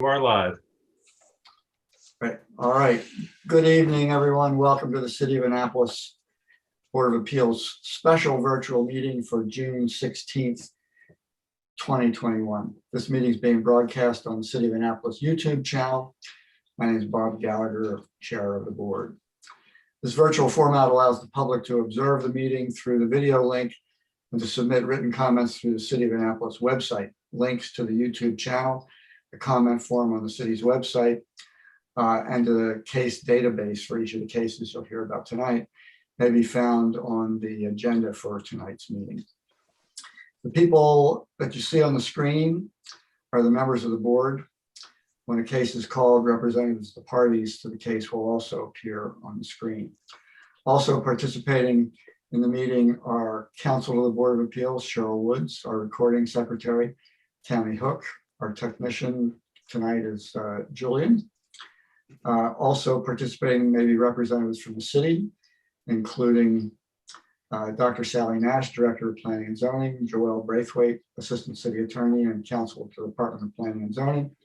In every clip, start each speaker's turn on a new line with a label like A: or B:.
A: You are live.
B: Right. All right. Good evening, everyone. Welcome to the City of Annapolis Board of Appeals special virtual meeting for June 16th, 2021. This meeting is being broadcast on the City of Annapolis YouTube channel. My name is Bob Gallagher, Chair of the Board. This virtual format allows the public to observe the meeting through the video link and to submit written comments through the City of Annapolis website. Links to the YouTube channel, the comment form on the city's website, and the case database for each of the cases you'll hear about tonight may be found on the agenda for tonight's meeting. The people that you see on the screen are the members of the board. When a case is called, representatives of the parties to the case will also appear on the screen. Also participating in the meeting are Counsel of the Board of Appeals, Cheryl Woods, our recording secretary, Tammy Hook, our technician tonight is Julian. Also participating may be representatives from the city, including Dr. Sally Nash, Director of Planning and Zoning, Joelle Braithwaite, Assistant City Attorney and Counsel to the Department of Planning and Zoning.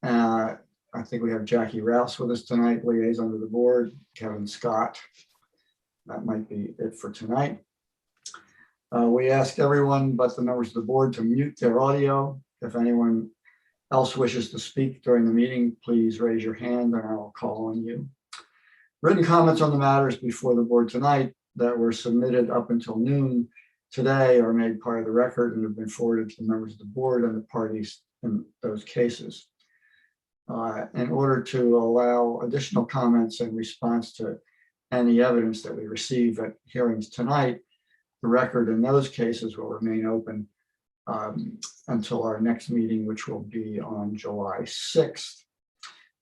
B: I think we have Jackie Rouse with us tonight, liaison to the board, Kevin Scott. That might be it for tonight. We asked everyone but the members of the board to mute their audio. If anyone else wishes to speak during the meeting, please raise your hand and I will call on you. Written comments on the matters before the board tonight that were submitted up until noon today are made part of the record and have been forwarded to the members of the board and the parties in those cases. In order to allow additional comments in response to any evidence that we receive at hearings tonight, the record in those cases will remain open until our next meeting, which will be on July 6th.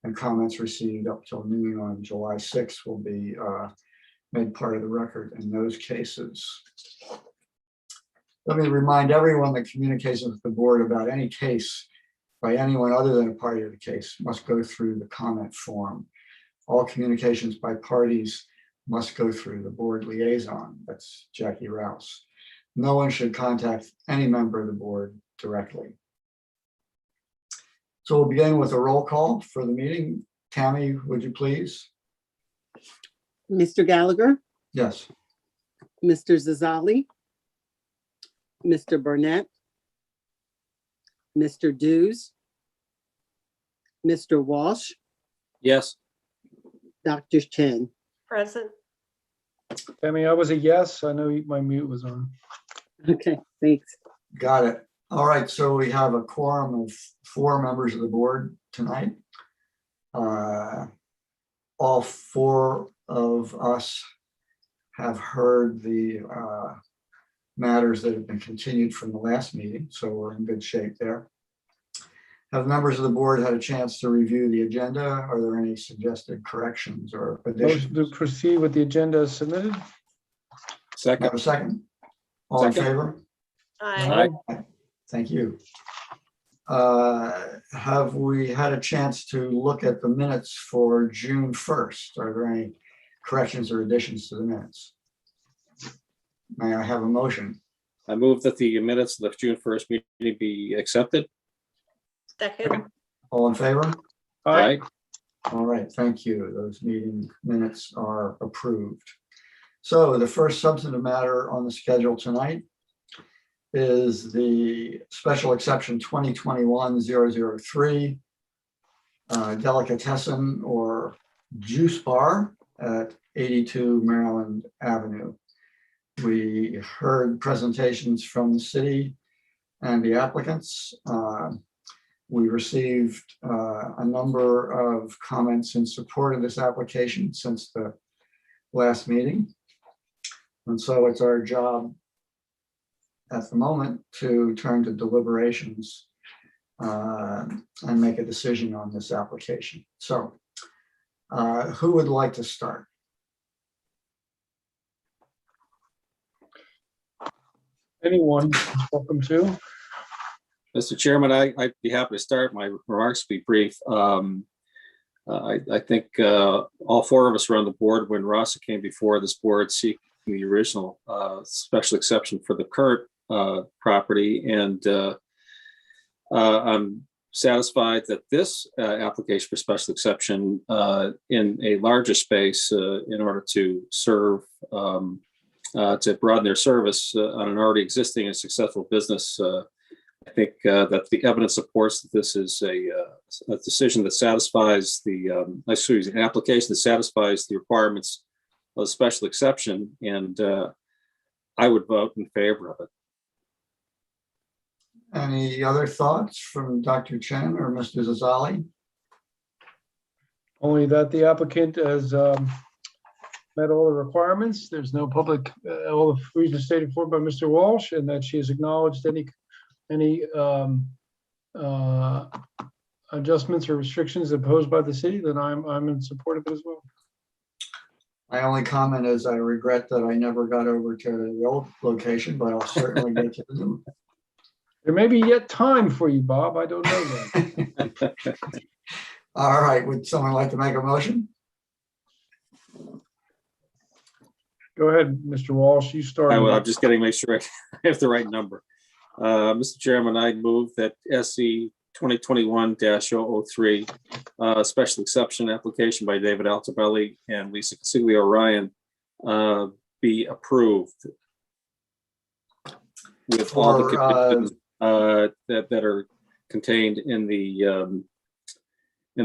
B: And comments received up till noon on July 6th will be made part of the record in those cases. Let me remind everyone that communications with the board about any case by anyone other than a party of the case must go through the comment form. All communications by parties must go through the board liaison. That's Jackie Rouse. No one should contact any member of the board directly. So we'll begin with a roll call for the meeting. Tammy, would you please?
C: Mr. Gallagher,
B: Yes.
C: Mr. Zazali, Mr. Burnett, Mr. Dews, Mr. Walsh,
D: Yes.
C: Dr. Chen.
E: Present.
F: Tammy, I was a yes. I know my mute was on.
C: Okay, thanks.
B: Got it. All right, so we have a quorum of 4 members of the board tonight. All 4 of us have heard the matters that have been continued from the last meeting, so we're in good shape there. Have members of the board had a chance to review the agenda? Are there any suggested corrections or additions?
F: Motion to proceed with the agenda as submitted.
B: Have
D: Second.
B: a second? All in
D: Second.
B: favor?
E: Aye.
B: Thank you. Have we had a chance to look at the minutes for June 1st? Are there any corrections or additions to the minutes? May I have a motion?
D: I move that the minutes of the June 1st meeting be accepted.
E: Second.
B: All in favor?
D: Aye.
B: All right, thank you. Those meeting minutes are approved. So the first substantive matter on the schedule tonight is the special exception 2021-003 delicatessen or juice bar at 82 Maryland Avenue. We heard presentations from the city and the applicants. We received a number of comments in support of this application since the last meeting. And so it's our job at the moment to turn to deliberations and make a decision on this application. So who would like to start?
F: Anyone, welcome to.
D: Mr. Chairman, I'd be happy to start. My remarks will be brief. I think all 4 of us were on the board when Rasa came before this board seeking the original special exception for the current property. And I'm satisfied that this application for special exception in a larger space in order to serve, to broaden their service on an already existing and successful business. I think that the evidence supports that this is a decision that satisfies an application that satisfies the requirements of the special exception, and I would vote in favor of it.
B: Any other thoughts from Dr. Chen or Mr. Zazali?
F: Only that the applicant has met all the requirements. There's no public, all the reasons stated for by Mr. Walsh, and that she has acknowledged any adjustments or restrictions imposed by the city, then I'm in support of it as well.
B: My only comment is I regret that I never got over to the old location, but I'll certainly get to the new.
F: There may be yet time for you, Bob. I don't know that.
B: All right, would someone like to make a motion?
F: Go ahead, Mr. Walsh. You start.
D: I'm just getting, make sure I have the right number. Mr. Chairman, I move that SE 2021-003, special exception application by David Altobelli and Lisa Consiglio Ryan be approved with all the conditions that are contained in the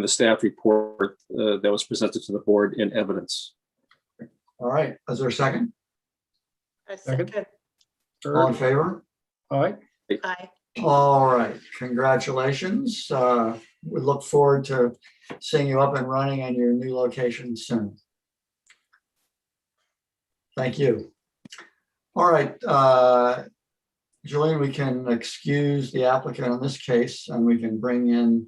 D: staff report that was presented to the board in evidence.
B: All right, is there a second?
E: I
F: Second.
E: second.
B: All in favor?
F: All right.
E: Aye.
B: All right, congratulations. We look forward to seeing you up and running on your new location soon. Thank you. All right, Julian, we can excuse the applicant in this case, and we can bring in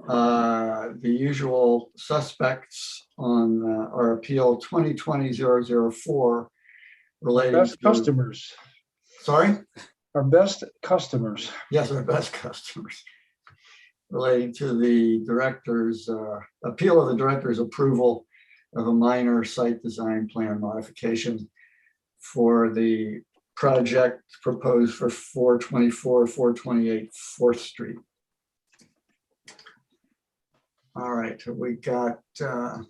B: the usual suspects on our appeal 2020-004 relating
F: Best
B: to,
F: customers.
B: sorry?
F: Our best customers.
B: Yes, our best customers, relating to the director's appeal of the director's approval of a minor site design plan modification for the project proposed for 424, 428 4th Street. All right, we got the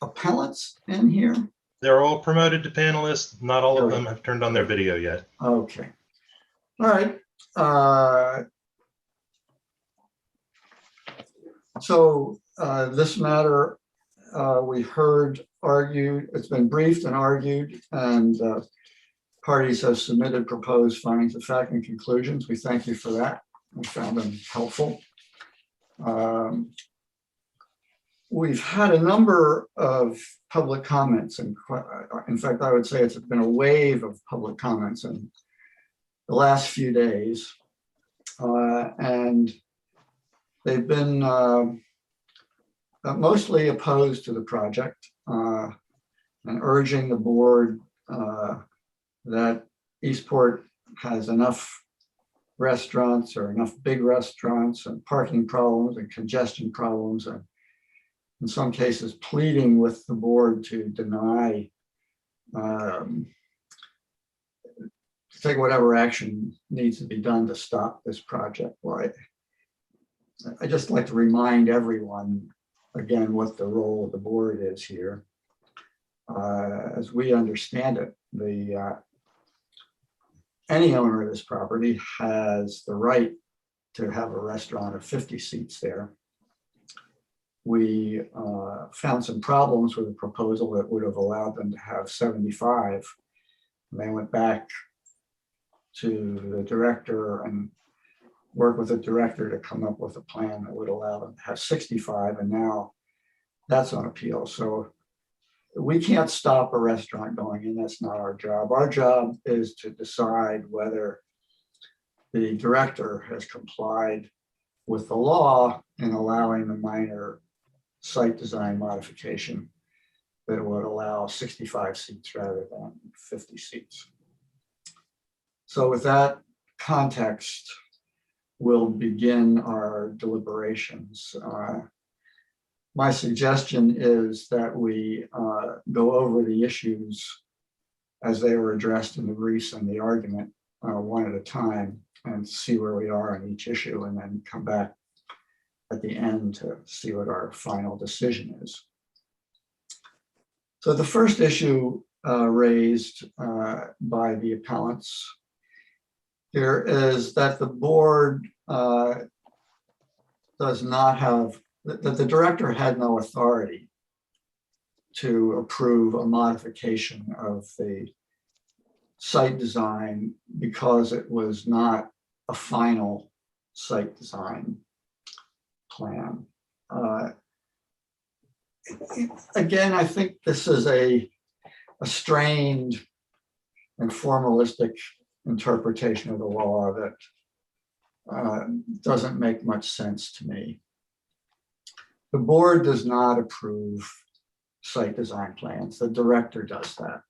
B: appellants in here.
A: They're all promoted to panelists. Not all of them have turned on their video yet.
B: Okay. All right. So this matter we heard argued, it's been briefed and argued, and parties have submitted proposed findings of fact and conclusions. We thank you for that. We found them helpful. We've had a number of public comments, and in fact, I would say it's been a wave of public comments in the last few days. And they've been mostly opposed to the project and urging the board that Eastport has enough restaurants or enough big restaurants and parking problems and congestion problems, and in some cases pleading with the board to deny, to take whatever action needs to be done to stop this project. Well, I just like to remind everyone again what the role of the board is here. As we understand it, any owner of this property has the right to have a restaurant of 50 seats there. We found some problems with a proposal that would have allowed them to have 75. And they went back to the director and worked with the director to come up with a plan that would allow them to have 65. And now that's on appeal. So we can't stop a restaurant going in. That's not our job. Our job is to decide whether the director has complied with the law in allowing the minor site design modification that would allow 65 seats rather than 50 seats. So with that context, we'll begin our deliberations. My suggestion is that we go over the issues as they were addressed in the briefs and the argument one at a time. and see where we are on each issue, and then come back at the end to see what our final decision is. So the first issue raised by the appellants here is that the board does not have, that the director had no authority to approve a modification of the site design because it was not a final site design plan. Again, I think this is a strained and formalistic interpretation of the law that doesn't make much sense to me. The board does not approve site design plans. The director does that.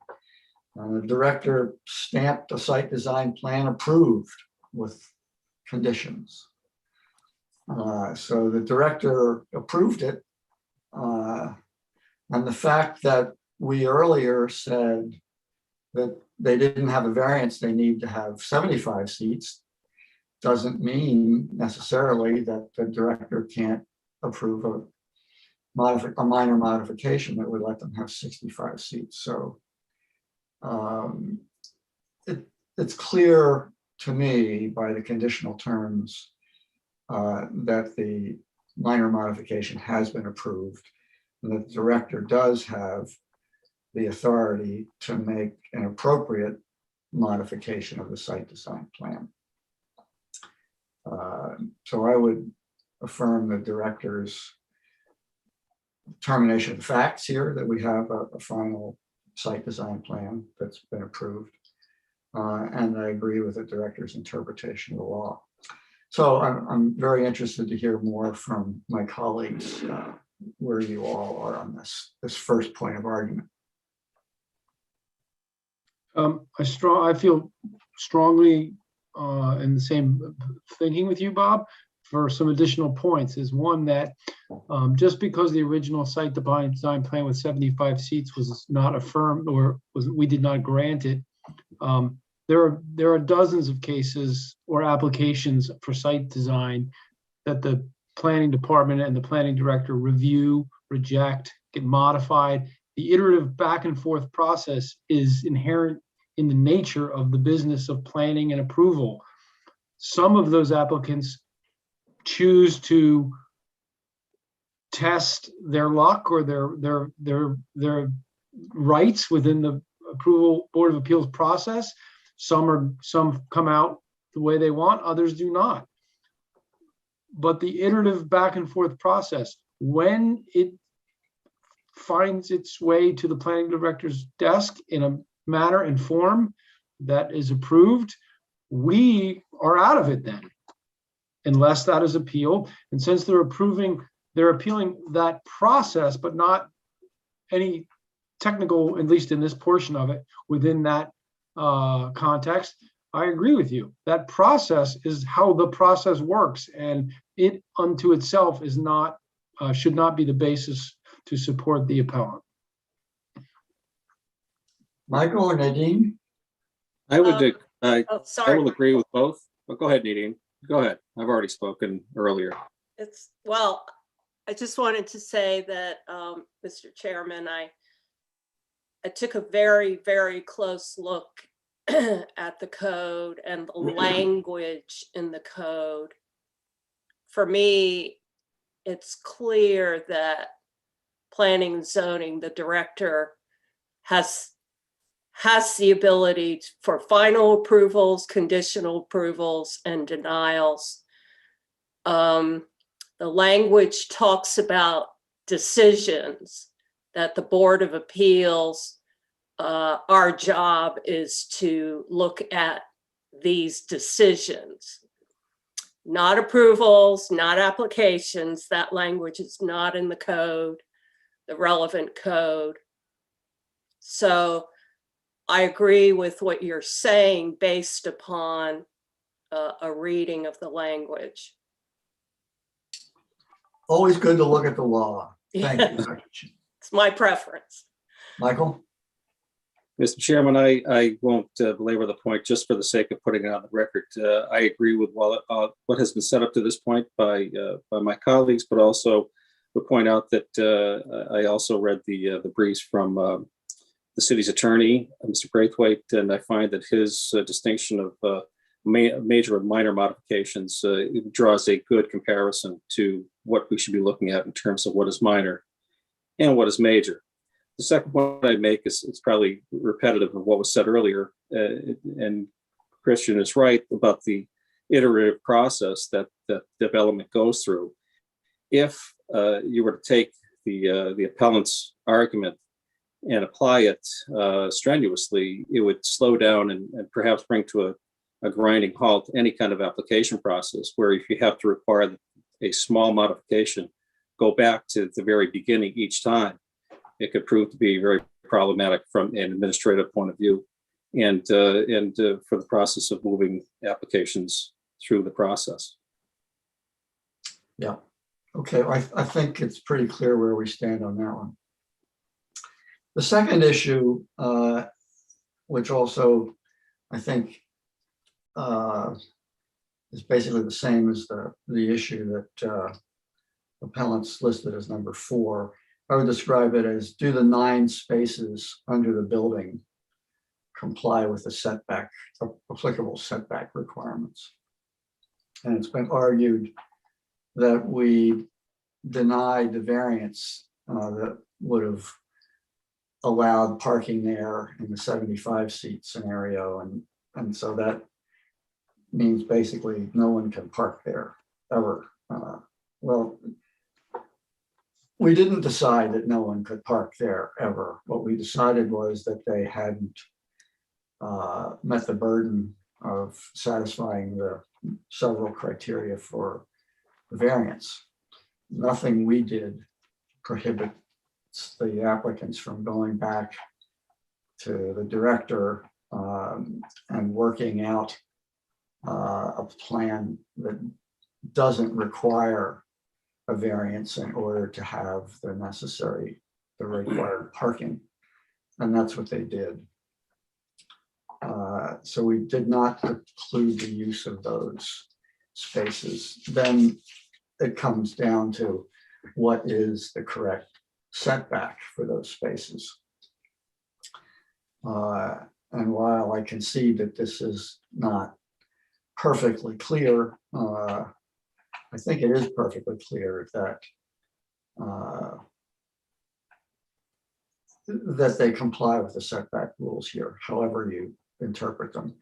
B: The director stamped a site design plan approved with conditions. So the director approved it. And the fact that we earlier said that they didn't have a variance, they need to have 75 seats, doesn't mean necessarily that the director can't approve a minor modification that would let them have 65 seats. So it's clear to me by the conditional terms that the minor modification has been approved, and that the director does have the authority to make an appropriate modification of the site design plan. So I would affirm the director's determination of facts here, that we have a final site design plan that's been approved. And I agree with the director's interpretation of the law. So I'm very interested to hear more from my colleagues where you all are on this first point of argument.
F: I feel strongly in the same thinking with you, Bob, for some additional points. Is one that just because the original site design plan with 75 seats was not affirmed, or we did not grant it, there are dozens of cases or applications for site design that the planning department and the planning director review, reject, get modified. The iterative back and forth process is inherent in the nature of the business of planning and approval. Some of those applicants choose to test their luck or their rights within the approval Board of Appeals process. Some come out the way they want, others do not. But the iterative back and forth process, when it finds its way to the planning director's desk in a manner and form that is approved, we are out of it then, unless that is appealed. And since they're appealing that process, but not any technical, at least in this portion of it, within that context, I agree with you. That process is how the process works, and it unto itself is not, should not be the basis to support the appellant.
B: Michael or Nadine?
D: I would,
E: Oh,
D: I
E: sorry.
D: will agree with both, but go ahead, Nadine. Go ahead. I've already spoken earlier.
E: Well, I just wanted to say that, Mr. Chairman, I took a very, very close look at the code and the language in the code. For me, it's clear that planning and zoning, the director has the ability for final approvals, conditional approvals, and denials. The language talks about decisions that the Board of Appeals, our job is to look at these decisions, not approvals, not applications. That language is not in the code, the relevant code. So I agree with what you're saying based upon a reading of the language.
B: Always good to look at the law. Thank you, Dr. Chin.
E: It's my preference.
B: Michael?
D: Mr. Chairman, I won't belabor the point just for the sake of putting it on the record. I agree with what has been set up to this point by my colleagues, but also would point out that I also read the briefs from the city's attorney, Mr. Braithwaite, and I find that his distinction of major and minor modifications draws a good comparison to what we should be looking at in terms of what is minor and what is major. The second point I make is it's probably repetitive of what was said earlier, and Christian is right about the iterative process that development goes through. If you were to take the appellant's argument and apply it strenuously, it would slow down and perhaps bring to a grinding halt any kind of application process, where if you have to require a small modification, go back to the very beginning each time, it could prove to be very problematic from an administrative point of view, and for the process of moving applications through the process.
B: Yeah, okay, I think it's pretty clear where we stand on that one. The second issue, which also I think is basically the same as the issue that appellants listed as number 4. I would describe it as, do the 9 spaces under the building comply with the setback, applicable setback requirements? And it's been argued that we denied the variance that would have allowed parking there in the 75-seat scenario. And so that means basically no one can park there ever. Well, we didn't decide that no one could park there ever. What we decided was that they hadn't met the burden of satisfying the several criteria for the variance. Nothing we did prohibits the applicants from going back to the director and working out a plan that doesn't require a variance in order to have the required parking. And that's what they did. So we did not preclude the use of those spaces. Then it comes down to what is the correct setback for those spaces. And while I concede that this is not perfectly clear, I think it is perfectly clear that that they comply with the setback rules here, however you interpret them.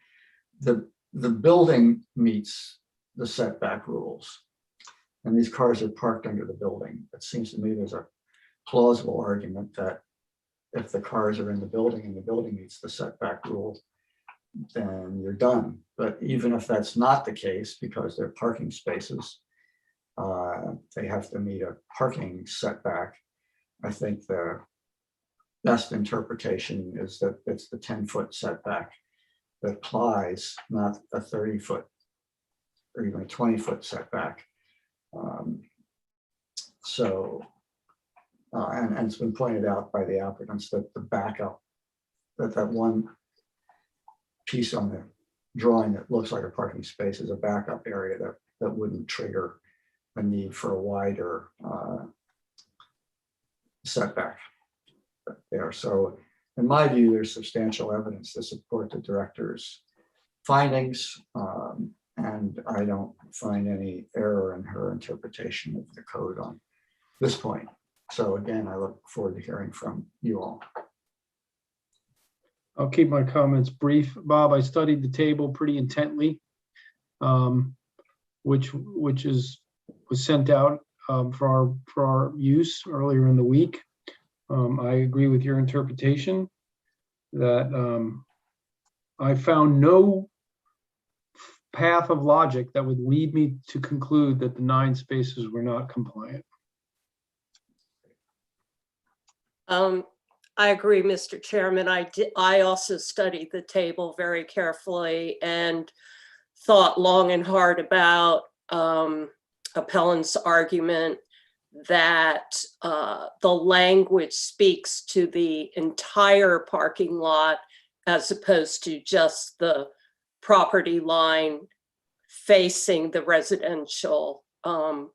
B: The building meets the setback rules, and these cars are parked under the building. It seems to me there's a plausible argument that if the cars are in the building and the building meets the setback rule, then you're done. But even if that's not the case, because they're parking spaces, they have to meet a parking setback. I think the best interpretation is that it's the 10-foot setback that applies, not a 30-foot or even a 20-foot setback. And it's been pointed out by the applicants that the backup, that one piece on the drawing that looks like a parking space is a backup area that wouldn't trigger a need for a wider setback there. So in my view, there's substantial evidence to support the director's findings, and I don't find any error in her interpretation of the code on this point. So again, I look forward to hearing from you all.
F: I'll keep my comments brief. Bob, I studied the table pretty intently, which was sent out for our use earlier in the week. I agree with your interpretation that I found no path of logic that would lead me to conclude that the 9 spaces were not compliant.
E: I agree, Mr. Chairman. I also studied the table very carefully and thought long and hard about appellant's argument that the language speaks to the entire parking lot as opposed to just the property line facing the residential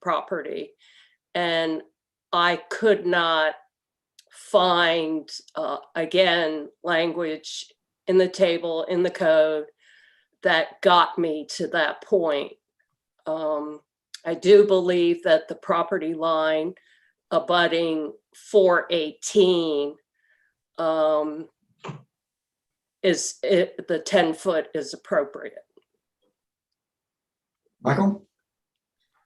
E: property. And I could not find, again, language in the table, in the code, that got me to that point. I do believe that the property line abutting 418 the 10-foot is appropriate.
B: Michael?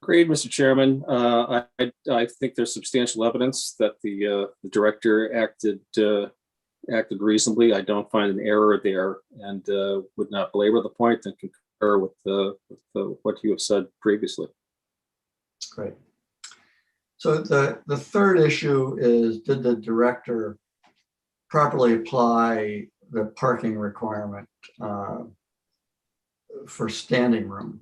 D: Agreed, Mr. Chairman. I think there's substantial evidence that the director acted reasonably. I don't find an error there, and would not belabor the point and concur with what you have said previously.
B: Great. So the third issue is, did the director properly apply the parking requirement for standing room?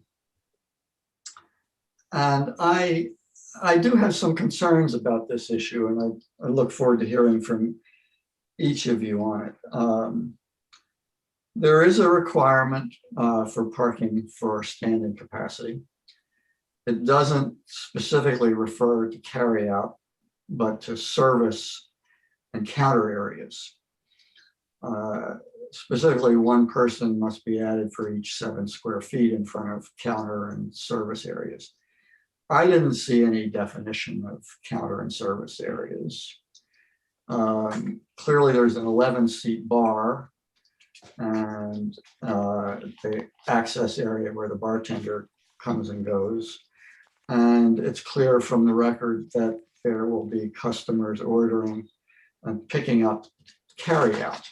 B: And I do have some concerns about this issue, and I look forward to hearing from each of you on it. There is a requirement for parking for standing capacity. It doesn't specifically refer to carry out, but to service and counter areas. Specifically, one person must be added for each 7 square feet in front of counter and service areas. I didn't see any definition of counter and service areas. Clearly, there's an 11-seat bar and the access area where the bartender comes and goes. And it's clear from the record that there will be customers ordering and picking up carry out.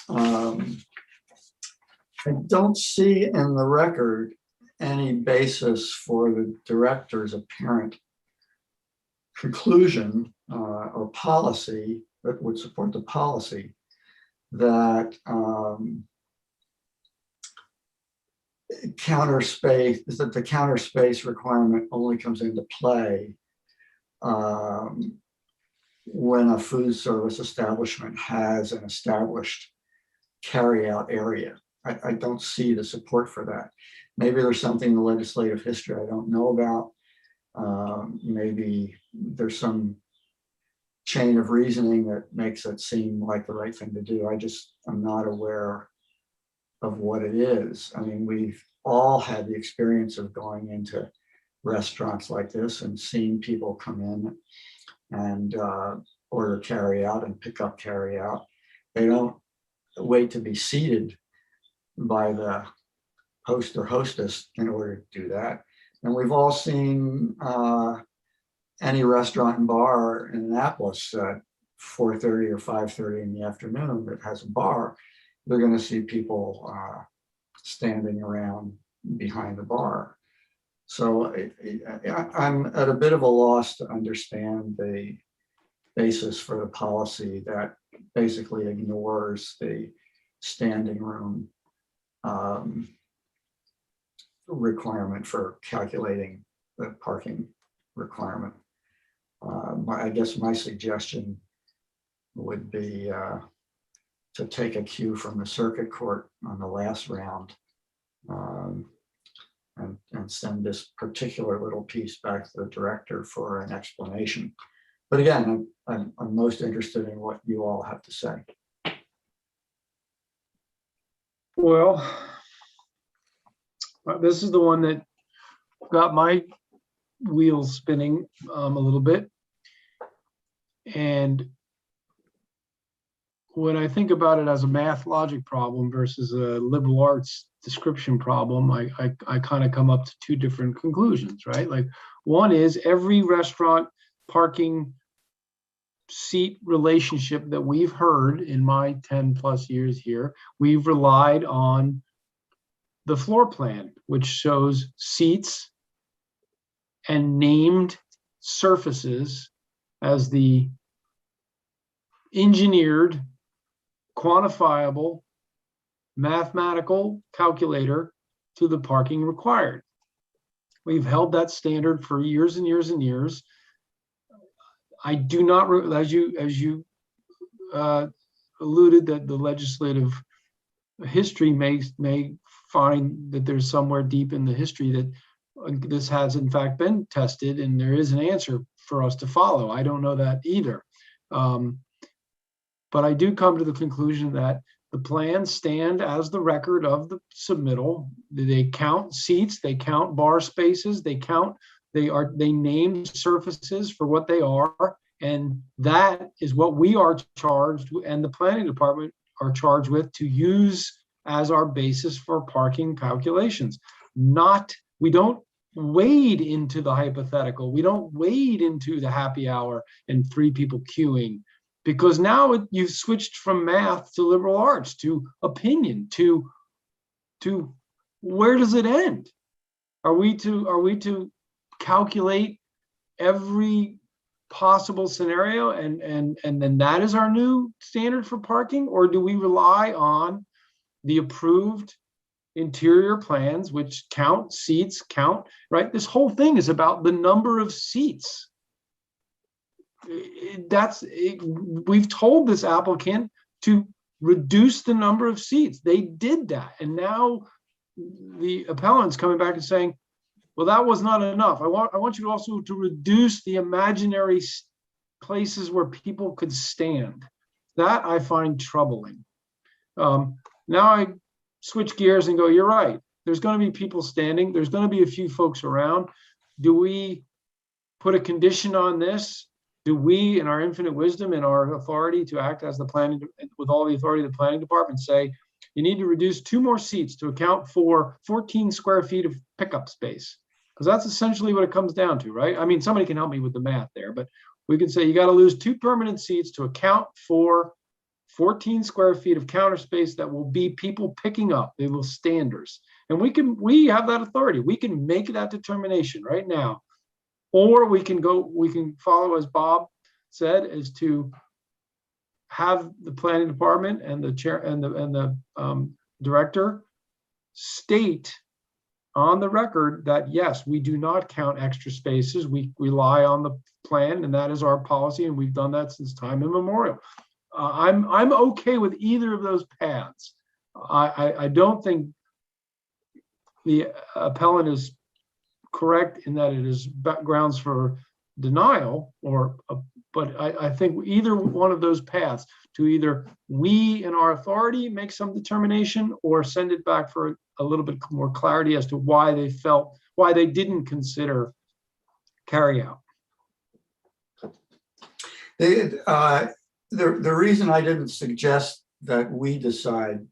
B: I don't see in the record any basis for the director's apparent conclusion or policy that would support the policy that the counter space requirement only comes into play when a food service establishment has an established carry-out area. I don't see the support for that. Maybe there's something in the legislative history I don't know about. Maybe there's some chain of reasoning that makes it seem like the right thing to do. I'm not aware of what it is. I mean, we've all had the experience of going into restaurants like this and seeing people come in and order carry out and pick up carry out. They don't wait to be seated by the host or hostess in order to do that. And we've all seen any restaurant and bar in Annapolis at 4:30 or 5:30 in the afternoon that has a bar. They're going to see people standing around behind the bar. So I'm at a bit of a loss to understand the basis for the policy that basically ignores the standing room requirement for calculating the parking requirement. I guess my suggestion would be to take a cue from the circuit court on the last round and send this particular little piece back to the director for an explanation. But again, I'm most interested in what you all have to say.
F: Well, this is the one that got my wheels spinning a little bit. And when I think about it as a math logic problem versus a liberal arts description problem, I kind of come up to two different conclusions, right? Like, one is every restaurant parking seat relationship that we've heard in my 10 plus years here, we've relied on the floor plan, which shows seats and named surfaces as the engineered, quantifiable, mathematical calculator to the parking required. We've held that standard for years and years and years. I do not, as you alluded, that the legislative history may find that there's somewhere deep in the history that this has in fact been tested and there is an answer for us to follow. I don't know that either. But I do come to the conclusion that the plans stand as the record of the submittal. They count seats, they count bar spaces, they name surfaces for what they are. And that is what we are charged, and the planning department are charged with, to use as our basis for parking calculations. We don't wade into the hypothetical. We don't wade into the happy hour and 3 people queuing, because now you've switched from math to liberal arts to opinion to where does it end? Are we to calculate every possible scenario and then that is our new standard for parking? Or do we rely on the approved interior plans, which count seats, right? This whole thing is about the number of seats. We've told this applicant to reduce the number of seats. They did that. And now the appellant's coming back and saying, well, that was not enough. I want you also to reduce the imaginary places where people could stand. That I find troubling. Now I switch gears and go, you're right. There's going to be people standing. There's going to be a few folks around. Do we put a condition on this? Do we, in our infinite wisdom and our authority to act as the planning, with all the authority of the planning department, say, you need to reduce 2 more seats to account for 14 square feet of pickup space? Because that's essentially what it comes down to, right? I mean, somebody can help me with the math there, but we can say you got to lose 2 permanent seats to account for 14 square feet of counter space that will be people picking up. They will standers. And we have that authority. We can make that determination right now. Or we can follow, as Bob said, is to have the planning department and the chair and the director state on the record that, yes, we do not count extra spaces. We rely on the plan, and that is our policy, and we've done that since time immemorial. I'm okay with either of those paths. I don't think the appellant is correct in that it is grounds for denial, but I think either one of those paths, to either we in our authority make some determination or send it back for a little bit more clarity as to why they didn't consider carry out.
B: The reason I didn't suggest that we decide,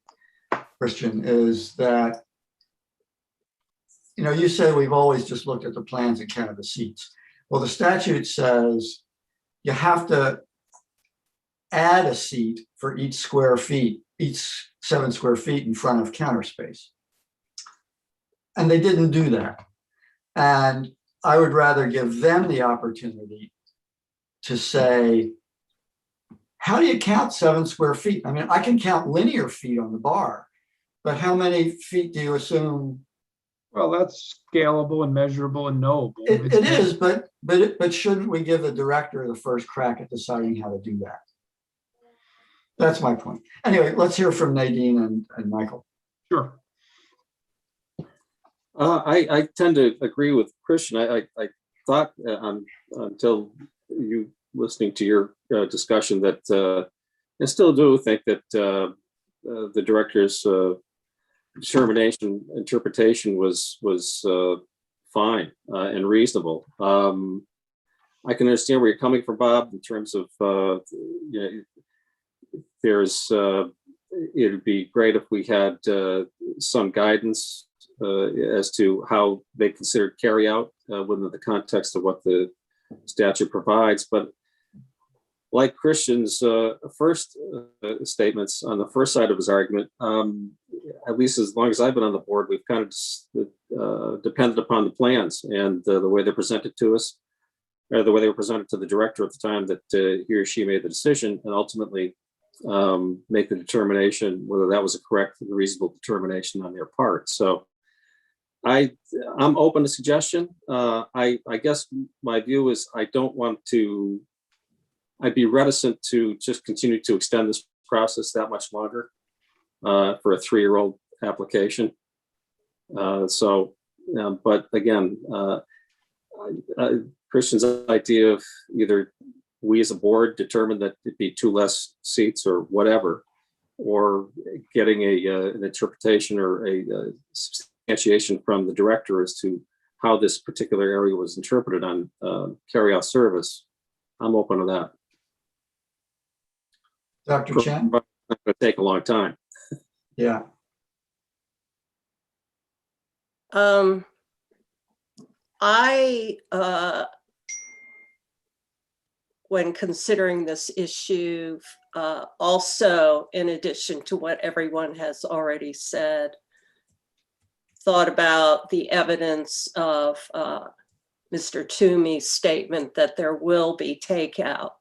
B: Christian, is that, you said we've always just looked at the plans and counted the seats. Well, the statute says you have to add a seat for each 7 square feet in front of counter space. And they didn't do that. And I would rather give them the opportunity to say, how do you count 7 square feet? I mean, I can count linear feet on the bar, but how many feet do you assume?
F: Well, that's scalable and measurable and knowable.
B: It is, but shouldn't we give the director the first crack at deciding how to do that? That's my point. Anyway, let's hear from Nadine and Michael.
F: Sure.
D: I tend to agree with Christian. I thought until you listening to your discussion that I still do think that the director's interpretation was fine and reasonable. I can understand where you're coming from, Bob, in terms of it'd be great if we had some guidance as to how they considered carry out within the context of what the statute provides. But like Christian's first statements on the first side of his argument, at least as long as I've been on the board, we've kind of depended upon the plans and the way they're presented to us, or the way they were presented to the director at the time that he or she made the decision, and ultimately make the determination whether that was a correct and reasonable determination on their part. So I'm open to suggestion. I guess my view is I don't want to I'd be reticent to just continue to extend this process that much longer for a 3-year-old application. But again, Christian's idea of either we as a board determine that it'd be 2 less seats or whatever, or getting an interpretation or a substantiation from the director as to how this particular area was interpreted on carryout service, I'm open to that.
B: Dr. Chen?
D: But it's going to take a long time.
B: Yeah,
E: I, when considering this issue, also, in addition to what everyone has already said, thought about the evidence of Mr. Toomey's statement that there will be takeout.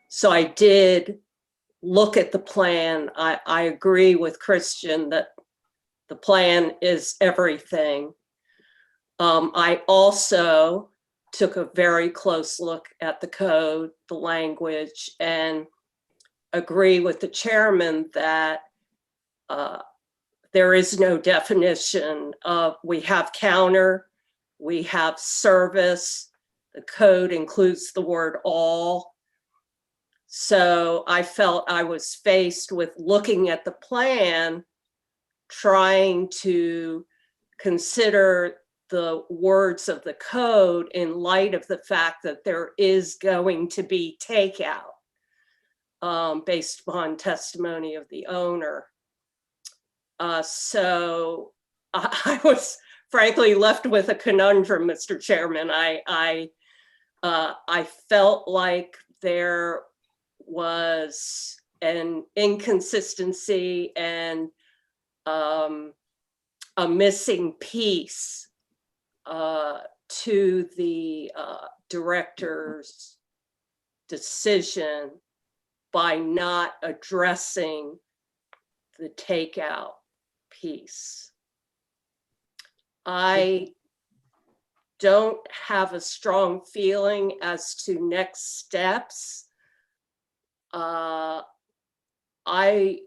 E: So I did look at the plan. I agree with Christian that the plan is everything. I also took a very close look at the code, the language, and agree with the chairman that there is no definition of, we have counter, we have service, the code includes the word all. So I felt I was faced with looking at the plan, trying to consider the words of the code in light of the fact that there is going to be takeout based upon testimony of the owner. So I was frankly left with a conundrum, Mr. Chairman. I felt like there was an inconsistency and a missing piece to the director's decision by not addressing the takeout piece. I don't have a strong feeling as to next steps. I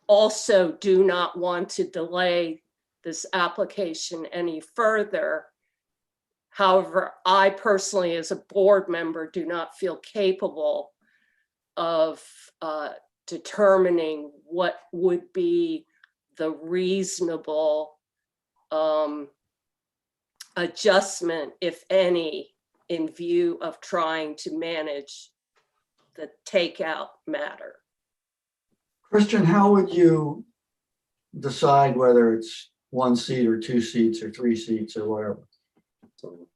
E: also do not want to delay this application any further. However, I personally, as a board member, do not feel capable of determining what would be the reasonable adjustment, if any, in view of trying to manage the takeout matter.
B: Christian, how would you decide whether it's 1 seat or 2 seats or 3 seats or whatever?
D: So,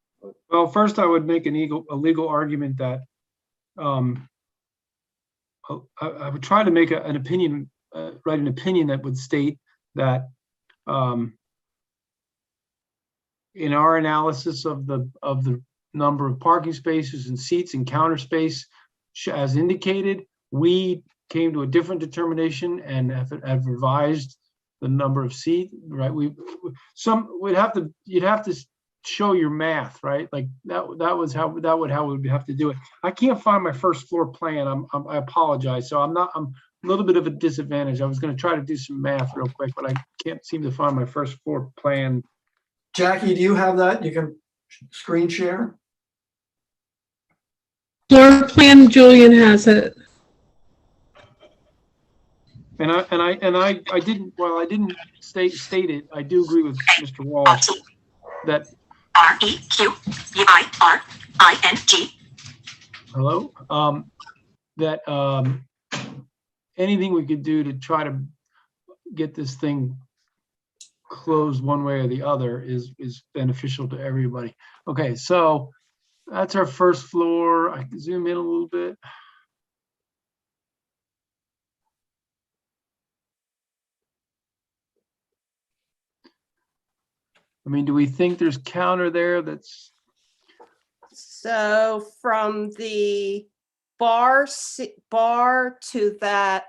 F: Well, first I would make a legal argument that I would try to make an opinion, write an opinion that would state that in our analysis of the number of parking spaces and seats and counter space, as indicated, we came to a different determination and have revised the number of seats, right? You'd have to show your math, right? Like that would how we'd have to do it. I can't find my first floor plan. I apologize. So I'm a little bit of a disadvantage. I was going to try to do some math real quick, but I can't seem to find my first floor plan.
B: Jackie, do you have that? You can screen share?
G: Floor plan, Julian has it.
F: And I didn't, while I didn't state it, I do agree with Mr. Walsh that
H: REQUEIRING.
F: hello, that anything we could do to try to get this thing closed one way or the other is beneficial to everybody. Okay, so that's our first floor. I can zoom in a little bit. I mean, do we think there's counter there that's?
E: So from the bar to that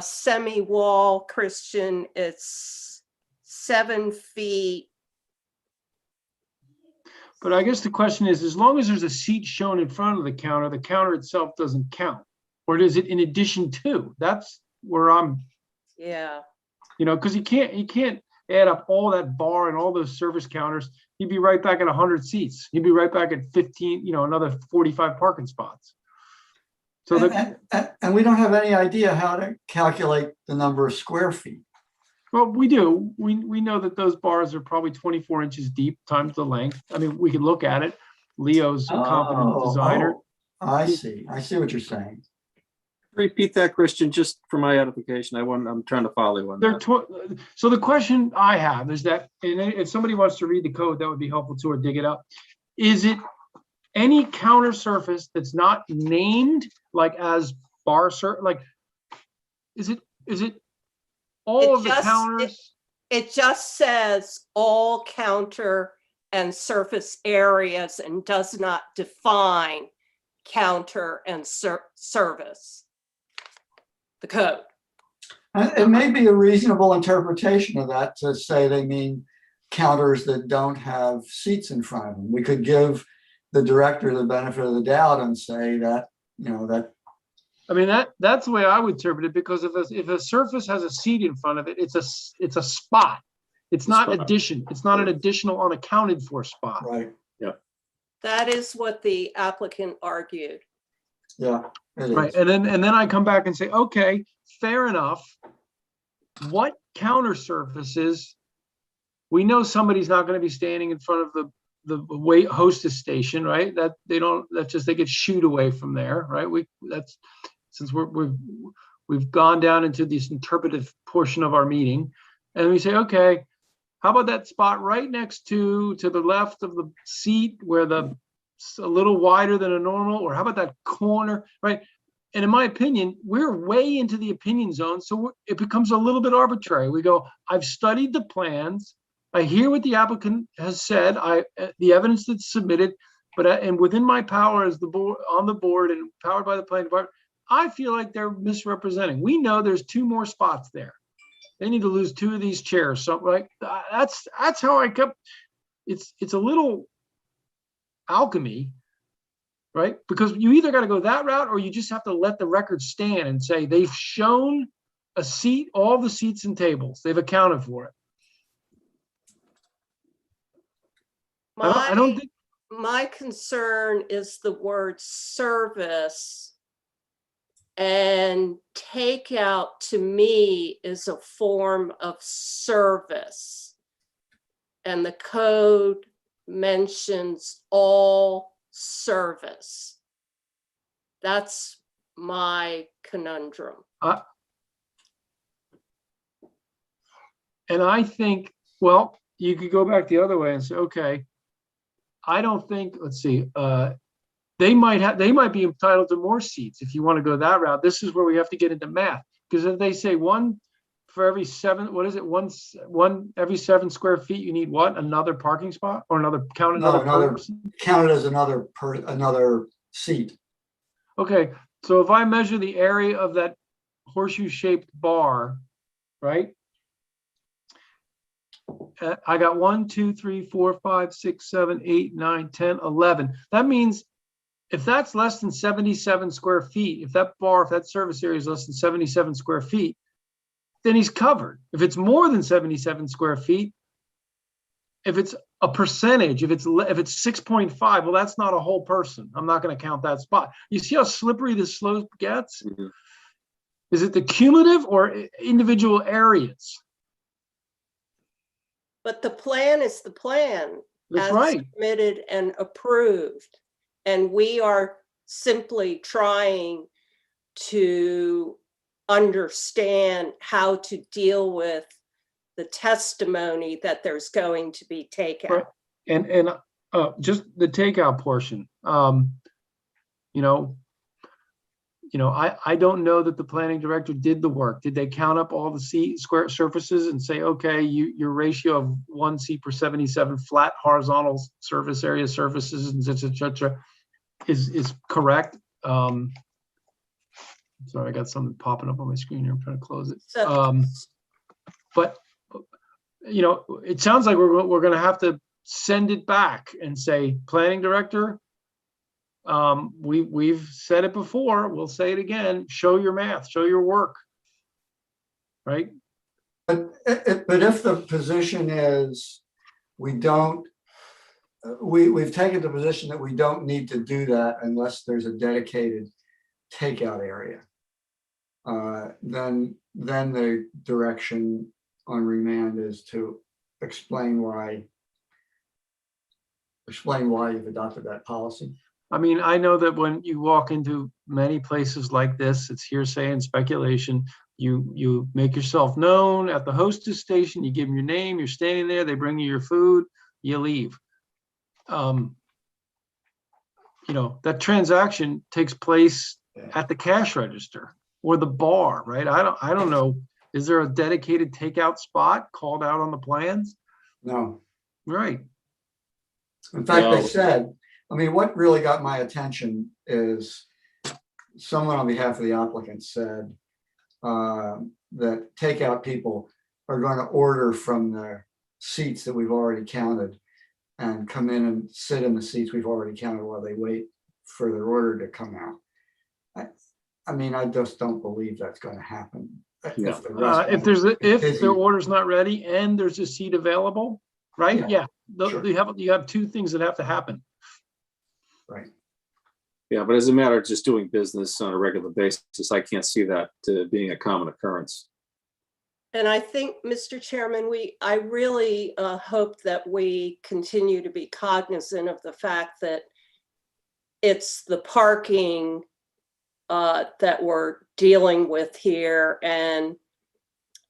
E: semi-wall, Christian, it's 7 feet.
F: But I guess the question is, as long as there's a seat shown in front of the counter itself doesn't count. Or is it in addition to? That's where I'm,
E: Yeah,
F: because you can't add up all that bar and all those service counters. You'd be right back at 100 seats. You'd be right back at 15, another 45 parking spots. So
B: And we don't have any idea how to calculate the number of square feet.
F: well, we do. We know that those bars are probably 24 inches deep times the length. I mean, we can look at it. Leo's a competent designer.
B: I see what you're saying.
D: Repeat that, Christian, just for my edification. I'm trying to follow you on
F: They're
D: that.
F: So the question I have is that, and if somebody wants to read the code, that would be helpful too, or dig it up. Is it any counter surface that's not named like as like, is it all
E: It
F: of the
E: just-
F: counters?
E: it just says all counter and surface areas and does not define counter and service. The code.
B: It may be a reasonable interpretation of that to say they mean counters that don't have seats in front of them. We could give the director the benefit of the doubt and say that, that.
F: I mean, that's the way I would interpret it, because if a surface has a seat in front of it, it's a spot. It's not
D: Spot.
F: addition. It's not an additional unaccounted for spot.
B: Right,
E: That is what the applicant argued.
B: yeah, it
F: Right.
B: is.
F: And then I come back and say, okay, fair enough. What counter surfaces? We know somebody's not going to be standing in front of the wait hostess station, right? That they get shooed away from there, right? Since we've gone down into this interpretive portion of our meeting, and we say, okay, how about that spot right next to the left of the seat where a little wider than a normal, or how about that corner, right? And in my opinion, we're way into the opinion zone, so it becomes a little bit arbitrary. We go, I've studied the plans, I hear what the applicant has said, the evidence that's submitted, and within my power as on the board and powered by the planning department, I feel like they're misrepresenting. We know there's 2 more spots there. They need to lose 2 of these chairs. So like that's how I kept. It's a little alchemy, right? Because you either got to go that route, or you just have to let the record stand and say they've shown a seat, all the seats and tables. They've accounted for it. I don't think.
E: My concern is the word service, and takeout to me is a form of service. And the code mentions all service. That's my conundrum.
F: And I think, well, you could go back the other way and say, okay, I don't think, let's see, they might be entitled to more seats if you want to go that route. This is where we have to get into math, because if they say one for every 7, what is it? One every 7 square feet, you need what? Another parking spot, or another person?
B: Counted as another seat.
F: Okay, so if I measure the area of that horseshoe-shaped bar, right? I got 1, 2, 3, 4, 5, 6, 7, 8, 9, 10, 11. That means if that's less than 77 square feet, if that service area is less than 77 square feet, then he's covered. If it's more than 77 square feet, if it's a percentage, if it's 6.5, well, that's not a whole person. I'm not going to count that spot. You see how slippery this slope gets?
D: Mm-hmm.
F: Is it the cumulative or individual areas?
E: But the plan is the plan.
F: That's
E: as
F: right.
E: Submitted and approved. And we are simply trying to understand how to deal with the testimony that there's going to be takeout.
F: Right. And just the takeout portion, I don't know that the planning director did the work. Did they count up all the square surfaces and say, okay, your ratio of 1 seat per 77 flat horizontal surface area surfaces and et cetera, is correct? Sorry, I got something popping up on my screen here. I'm trying to close it.
E: So-
F: But it sounds like we're going to have to send it back and say, planning director, we've said it before, we'll say it again, show your math, show your work. Right?
B: But if the position is, we don't, we've taken the position that we don't need to do that unless there's a dedicated takeout area. Then the direction on remand is to explain why you've adopted that policy.
F: I mean, I know that when you walk into many places like this, it's hearsay and speculation. You make yourself known at the hostess station, you give them your name, you're standing there, they bring you your food, you leave. You know, that transaction takes place at the cash register or the bar, right? I don't know. Is there a dedicated takeout spot called out on the plans?
B: No.
F: Right.
B: In fact, they
D: No.
B: said, I mean, what really got my attention is someone on behalf of the applicant said that takeout people are going to order from the seats that we've already counted and come in and sit in the seats we've already counted while they wait for their order to come out. I mean, I just don't believe that's going to happen.
D: No.
B: If the restaurant
F: If there's
B: is
F: if
B: busy.
F: their order's not ready and there's a seat available, right?
B: Yeah,
F: Yeah.
B: sure.
F: You have two things that have to happen.
B: Right.
D: Yeah, but as a matter of just doing business on a regular basis, I can't see that being a common occurrence.
E: And I think, Mr. Chairman, I really hope that we continue to be cognizant of the fact that it's the parking that we're dealing with here. And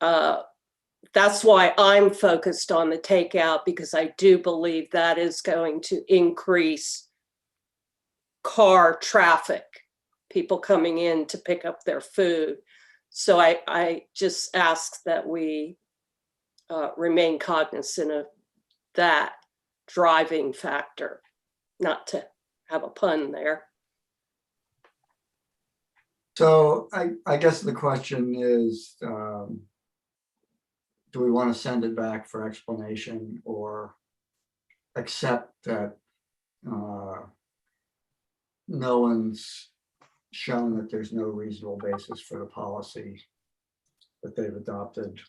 E: that's why I'm focused on the takeout, because I do believe that is going to increase car traffic, people coming in to pick up their food. So I just ask that we remain cognizant of that driving factor, not to have a pun there.
B: So I guess the question is, do we want to send it back for explanation or accept that no one's shown that there's no reasonable basis for the policy that they've adopted?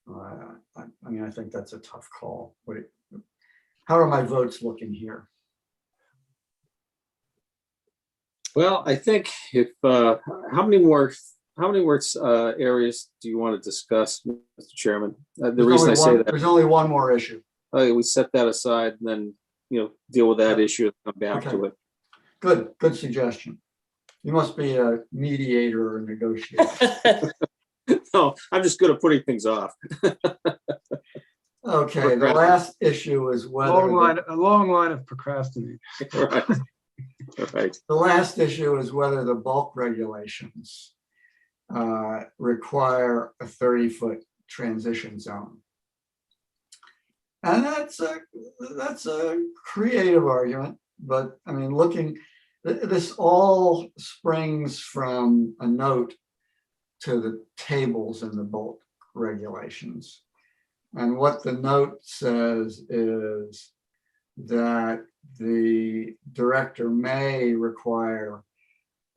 B: I mean, I think that's a tough call. How are my votes looking here?
D: Well, I think if, how many more areas do you want to discuss, Mr. Chairman? The
B: There's
D: reason I
B: only
D: say
B: one-
D: that,
B: There's only one more issue.
D: we set that aside and then, deal with that issue and come back to it.
B: Good suggestion. You must be a mediator or negotiator.
D: No, I'm just good at putting things off.
B: Okay, the last issue is whether,
F: A long line of procrastinating.
D: Right. Right.
B: the last issue is whether the bulk regulations require a 30-foot transition zone. And that's a creative argument, but I mean, this all springs from a note to the tables in the bulk regulations. And what the note says is that the director may require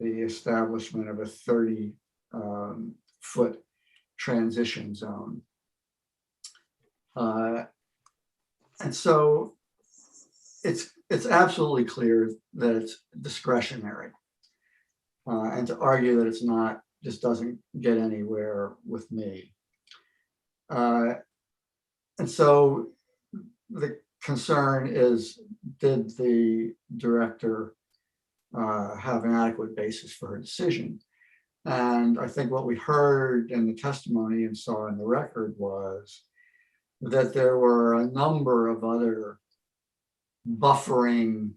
B: the establishment of a 30-foot transition zone. And so it's absolutely clear that it's discretionary. And to argue that it's not just doesn't get anywhere with me. And so the concern is, did the director have an adequate basis for her decision? And I think what we heard in the testimony and saw in the record was that there were a number of other buffering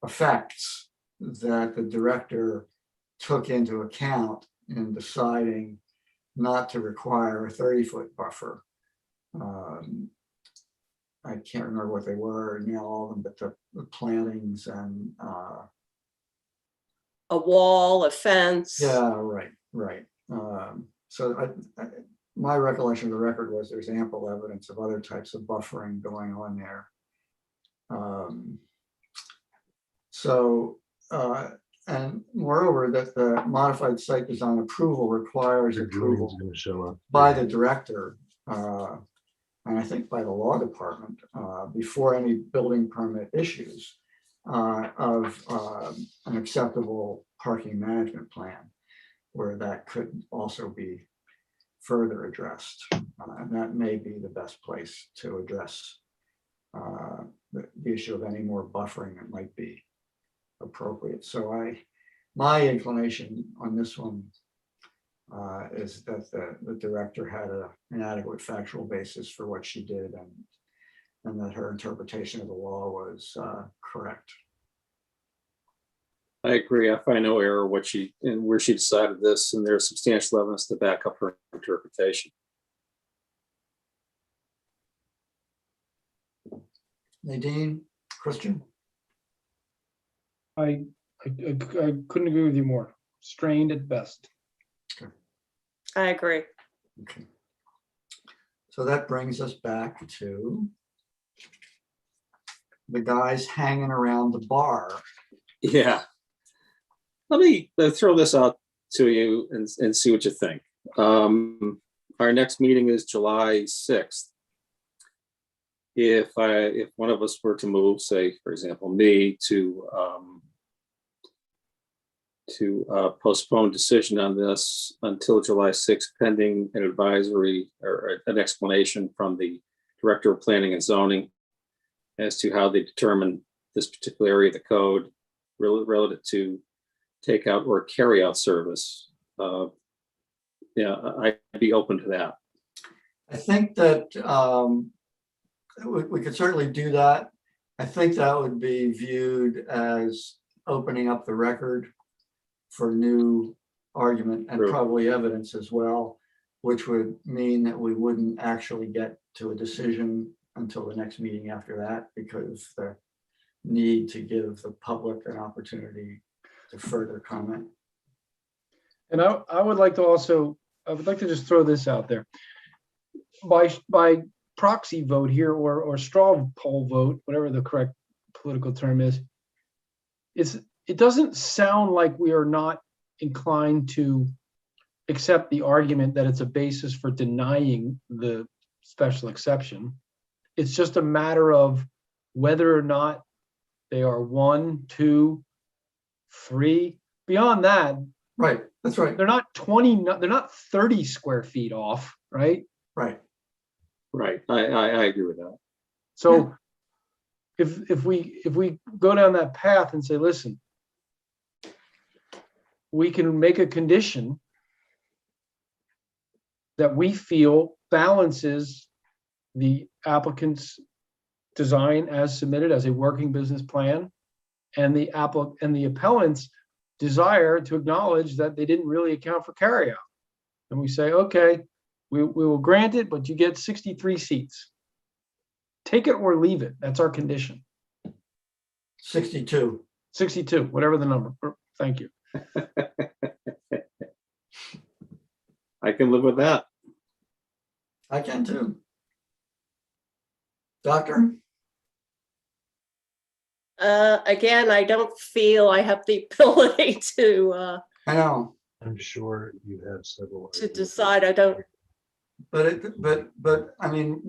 B: effects that the director took into account in deciding not to require a 30-foot buffer. I can't remember what they were now, all of them, but the plantings and
E: A wall, a fence.
B: yeah, right. So my recollection of the record was there's ample evidence of other types of buffering going on there. So, and moreover, that the modified site design approval requires approval
A: Going to show up.
B: by the director, and I think by the law department, before any building permit issues, of an acceptable parking management plan, where that could also be further addressed. And that may be the best place to address the issue of any more buffering that might be appropriate. So my inclination on this one is that the director had an adequate factual basis for what she did, and that her interpretation of the law was correct.
D: I agree. I find no error what she and where she decided this, and there's substantial evidence to back up her interpretation.
B: Nadine, Christian?
F: I couldn't agree with you more. Strained at best.
E: I agree.
B: Okay. So that brings us back to the guys hanging around the bar.
D: Yeah. Let me throw this out to you and see what you think. Our next meeting is July 6th. If one of us were to move, say, for example, me to postpone decision on this until July 6th, pending an advisory or an explanation from the Director of Planning and Zoning as to how they determine this particular area of the code relative to takeout or carryout service. Yeah, I'd be open to that.
B: I think that we could certainly do that. I think that would be viewed as opening up the record for new argument and
D: True.
B: probably evidence as well, which would mean that we wouldn't actually get to a decision until the next meeting after that, because the need to give the public an opportunity to further comment.
F: And I would like to just throw this out there. By proxy vote here, or straw poll vote, whatever the correct political term is, it doesn't sound like we are not inclined to accept the argument that it's a basis for denying the special exception. It's just a matter of whether or not they are 1, 2, 3. Beyond that,
B: Right, that's right,
F: they're not 20, they're not 30 square feet off, right?
B: right.
D: Right. I agree with that.
F: So if we go down that path and say, listen, we can make a condition that we feel balances the applicant's design as submitted as a working business plan, and the appellant's desire to acknowledge that they didn't really account for carryout. And we say, okay, we will grant it, but you get 63 seats. Take it or leave it. That's our condition.
B: 62.
F: 62, whatever the number. Thank you.
D: I can live with that.
B: I can too. Doctor?
E: Again, I don't feel I have the ability to
B: I know,
A: I'm sure you have several.
E: decide. I don't.
B: but I mean,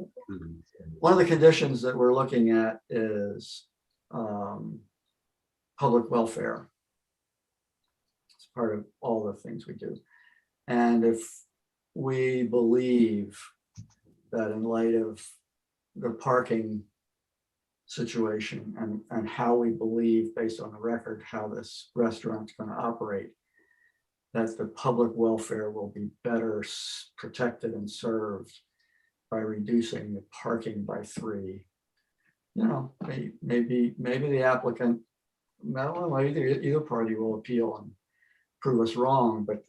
B: one of the conditions that we're looking at is public welfare. It's part of all the things we do. And if we believe that in light of the parking situation and how we believe, based on the record, how this restaurant's going to operate, that the public welfare will be better protected and served by reducing the parking by 3. You know, maybe the applicant, well, either party will appeal and prove us wrong, but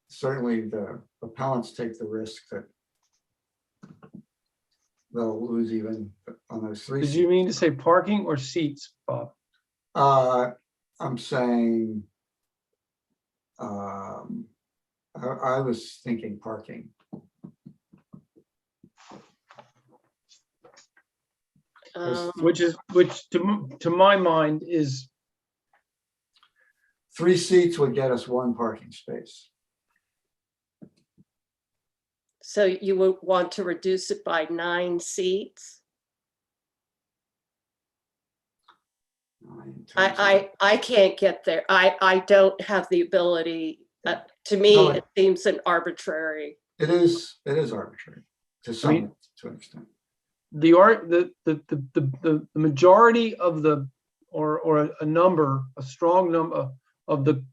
B: certainly the appellants take the risk that they'll lose even on those 3
F: Did you mean to say parking or seats, Bob?
B: I'm saying, I was thinking parking.
F: which to my mind is,
B: 3 seats would get us 1 parking space.
E: So you would want to reduce it by 9 seats?
B: 9 times
E: I can't get there. I don't have the ability. To me,
B: No,
E: it seems an arbitrary.
B: It is arbitrary to
F: mean-
B: to an extent.
F: the majority of or a strong number of the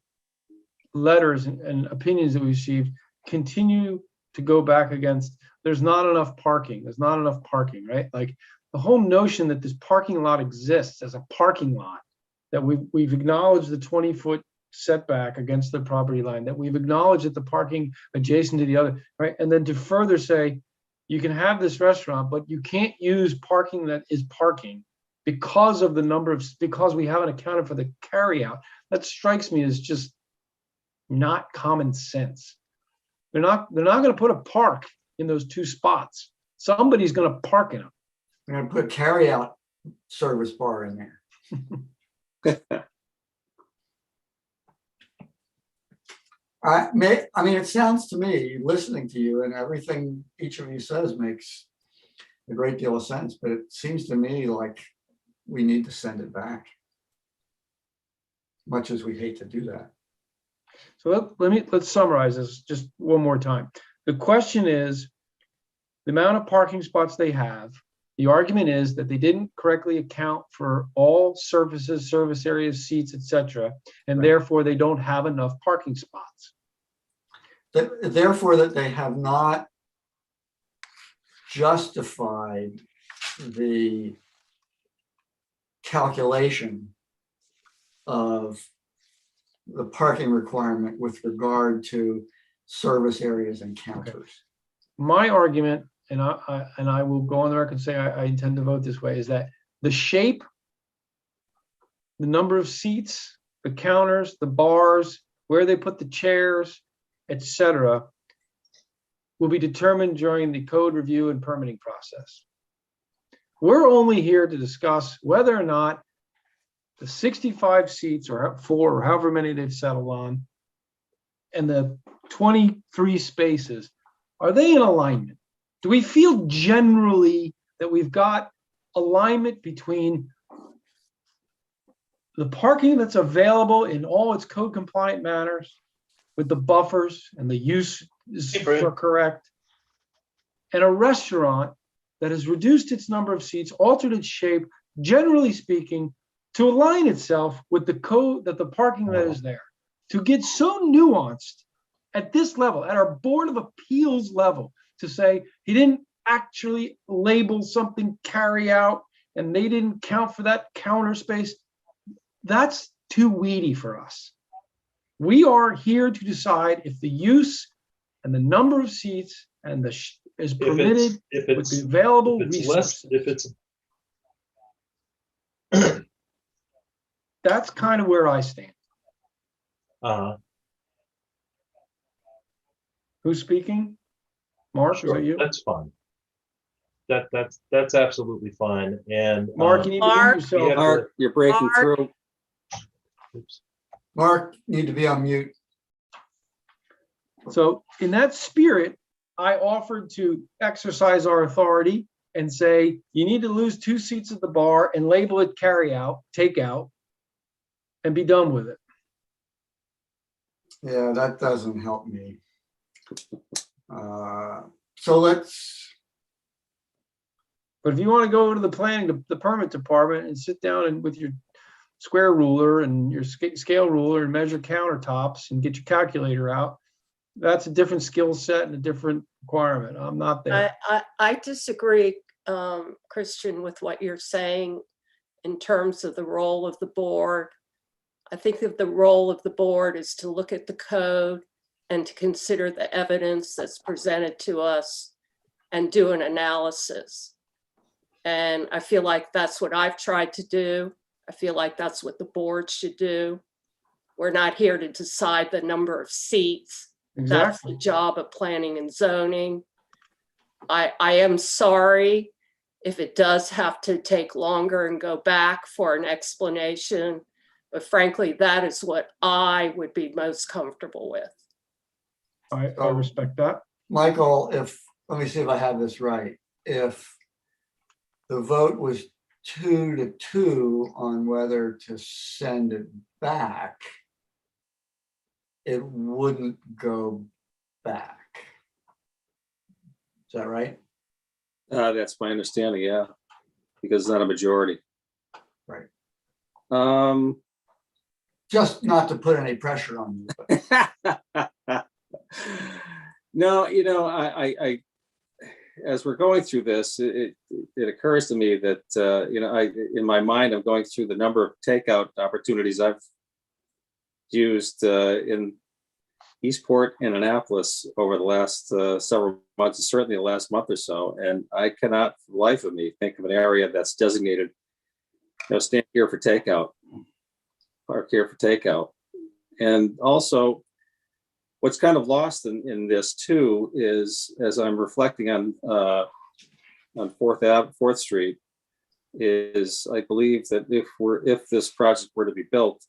F: letters and opinions that we received continue to go back against, there's not enough parking, right? Like the whole notion that this parking lot exists as a parking lot, that we've acknowledged the 20-foot setback against the property line, that we've acknowledged that the parking adjacent to the other, right? And then to further say, you can have this restaurant, but you can't use parking that is parking because of the because we haven't accounted for the carryout. That strikes me as just not common sense. They're not going to put a park in those 2 spots. Somebody's going to park in them.
B: I'm going to put carryout service bar in there. I mean, it sounds to me, listening to you and everything each of you says makes a great deal of sense, but it seems to me like we need to send it back. Much as we hate to do that.
F: So let's summarize this just one more time. The question is the amount of parking spots they have. The argument is that they didn't correctly account for all surfaces, service areas, seats, etc., and
B: Right.
F: therefore they don't have enough parking spots.
B: Therefore, that they have not justified the calculation of the parking requirement with regard to service areas and counters.
F: My argument, and I will go on the record and say I intend to vote this way, is that the shape, the number of seats, the counters, the bars, where they put the chairs, etc., will be determined during the code review and permitting process. We're only here to discuss whether or not the 65 seats or 4 or however many they've settled on and the 23 spaces, are they in alignment? Do we feel generally that we've got alignment between the parking that's available in all its code compliant manners with the buffers and the use is correct, and a restaurant that has reduced its number of seats, altered its shape, generally speaking, to align itself with the code that the parking that is there? To get so nuanced at this level, at our Board of Appeals level, to say he didn't actually label something carry out and they didn't count for that counter space, that's too weedy for us. We are here to decide if the use and the number of seats and the is permitted with the available resources. That's kind of where I stand. Who's speaking? Mark, is that you?
H: That's fine. That's absolutely fine. And
F: Mark, you need to
E: Mark?
F: mute yourself.
D: Mark, you're breaking
E: Mark.
D: through.
H: oops.
B: Mark, need to be on mute.
F: So in that spirit, I offered to exercise our authority and say, you need to lose 2 seats at the bar and label it carry out, take out, and be done with it.
B: Yeah, that doesn't help me. So let's,
F: But if you want to go to the planning, the permit department and sit down and with your square ruler and your scale ruler and measure countertops and get your calculator out, that's a different skill set and a different requirement. I'm not there.
E: I disagree, Christian, with what you're saying in terms of the role of the board. I think that the role of the board is to look at the code and to consider the evidence that's presented to us and do an analysis. And I feel like that's what I've tried to do. I feel like that's what the board should do. We're not here to decide the number of seats. That's the
F: Exactly.
E: job of planning and zoning. I am sorry if it does have to take longer and go back for an explanation. But frankly, that is what I would be most comfortable with.
F: I respect that.
B: Michael, let me see if I have this right. If the vote was 2-2 on whether to send it back, it wouldn't go back. Is that right?
D: That's my understanding, yeah, because it's not a majority.
B: Right.
D: Um,
B: Just not to put any pressure on you. But
D: no, I as we're going through this, it occurs to me that, in my mind, I'm going through the number of takeout opportunities I've used in Eastport and Annapolis over the last several months, certainly the last month or so. And I cannot, for the life of me, think of an area that's designated, stand here for takeout, park here for takeout. And also, what's kind of lost in this too is, as I'm reflecting on 4th Street, is I believe that if this project were to be built,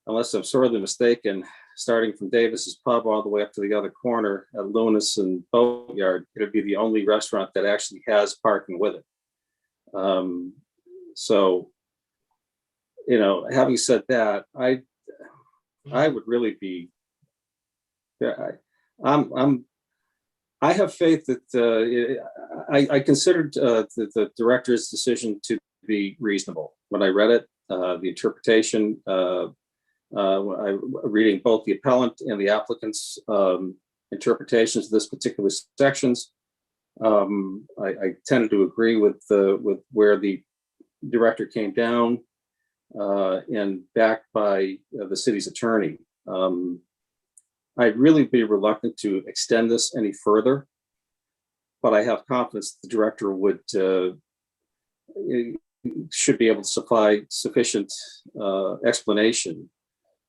D: unless I'm sorely mistaken, starting from Davis's Pub all the way up to the other corner at Lunas and Boatyard, it'd be the only restaurant that actually has parking with it. So, having said that, I would really be. I have faith that I considered the director's decision to be reasonable when I read it. The interpretation, reading both the appellant and the applicant's interpretations of this particular sections, I tended to agree with where the director came down, and backed by the city's attorney. I'd really be reluctant to extend this any further, but I have confidence the director should be able to supply sufficient explanation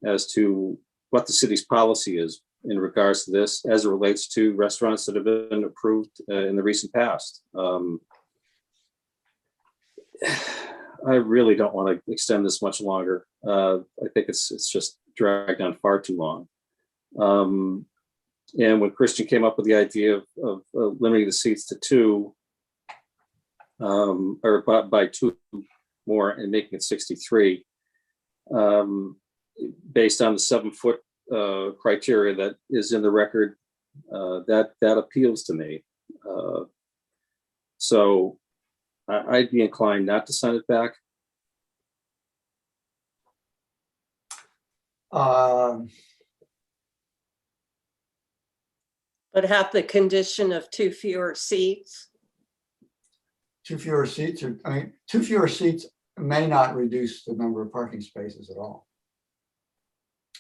D: as to what the city's policy is in regards to this as it relates to restaurants that have been approved in the recent past. I really don't want to extend this much longer. I think it's just dragged on far too long. And when Christian came up with the idea of limiting the seats to 2, or by 2 more and making it 63, based on the 7-foot criteria that is in the record, that appeals to me. So I'd be inclined not to send it back.
E: But have the condition of 2 fewer seats.
B: 2 fewer seats, 2 fewer seats may not reduce the number of parking spaces at all.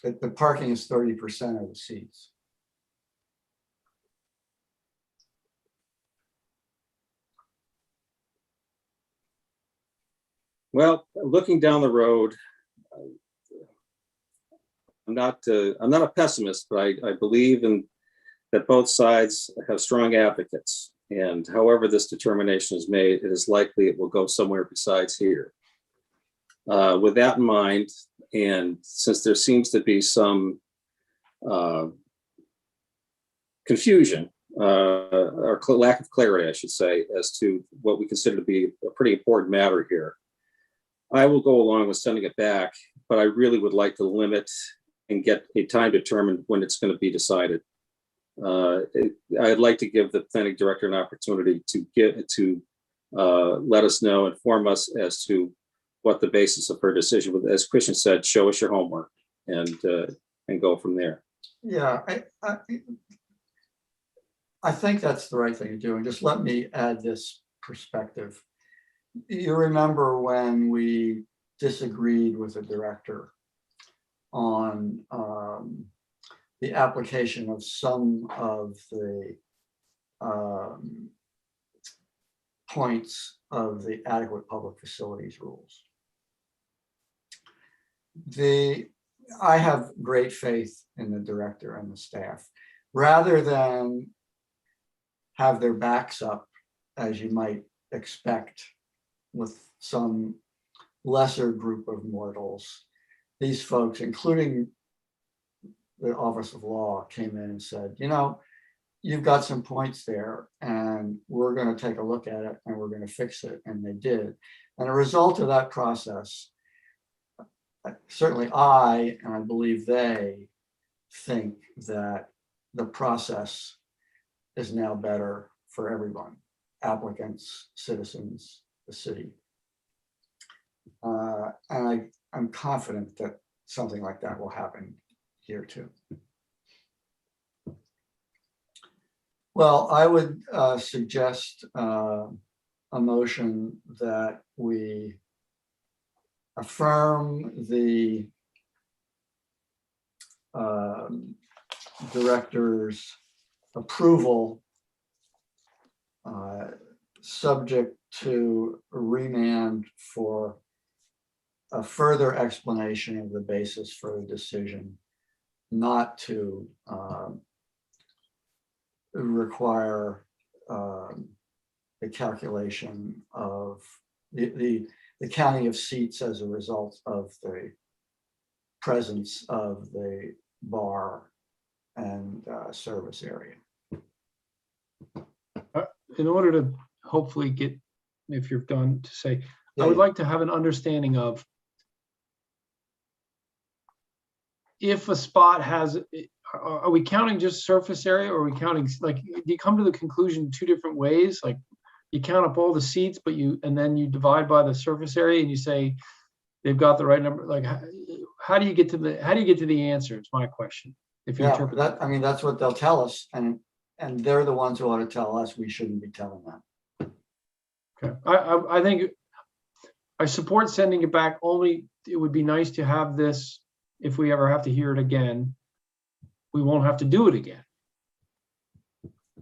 B: The parking is 30% of the seats.
D: Well, looking down the road, I'm not a pessimist, but I believe that both sides have strong advocates. And however this determination is made, it is likely it will go somewhere besides here. With that in mind, and since there seems to be some confusion or lack of clarity, I should say, as to what we consider to be a pretty important matter here, I will go along with sending it back, but I really would like to limit and get a time determined when it's going to be decided. I'd like to give the planning director an opportunity to let us know, inform us as to what the basis of her decision was. As Christian said, show us your homework and go from there.
B: Yeah, I think that's the right thing to do. And just let me add this perspective. You remember when we disagreed with the director on the application of some of the points of the adequate public facilities rules. I have great faith in the director and the staff. Rather than have their backs up, as you might expect with some lesser group of mortals. These folks, including the Office of Law, came in and said, you know, you've got some points there and we're going to take a look at it and we're going to fix it. And they did. And a result of that process, certainly I, and I believe they, think that the process is now better for everyone, applicants, citizens, the city. And I'm confident that something like that will happen here too. Well, I would suggest a motion that we affirm the director's approval, subject to remand for a further explanation of the basis for the decision, not to require the calculation of the counting of seats as a result of the presence of the bar and service area.
F: In order to hopefully get, if you're done, to say, I would like to have an understanding of if a spot has, are we counting just surface area or are we counting, like, do you come to the conclusion two different ways? Like you count up all the seats, but and then you divide by the surface area and you say they've got the right number. Like, how do you get to the answer? It's my question. If you interpret
B: that, I mean, that's what they'll tell us, and they're the ones who ought to tell us. We shouldn't be telling them.
F: Okay, I think I support sending it back. Only it would be nice to have this. If we ever have to hear it again, we won't have to do it again.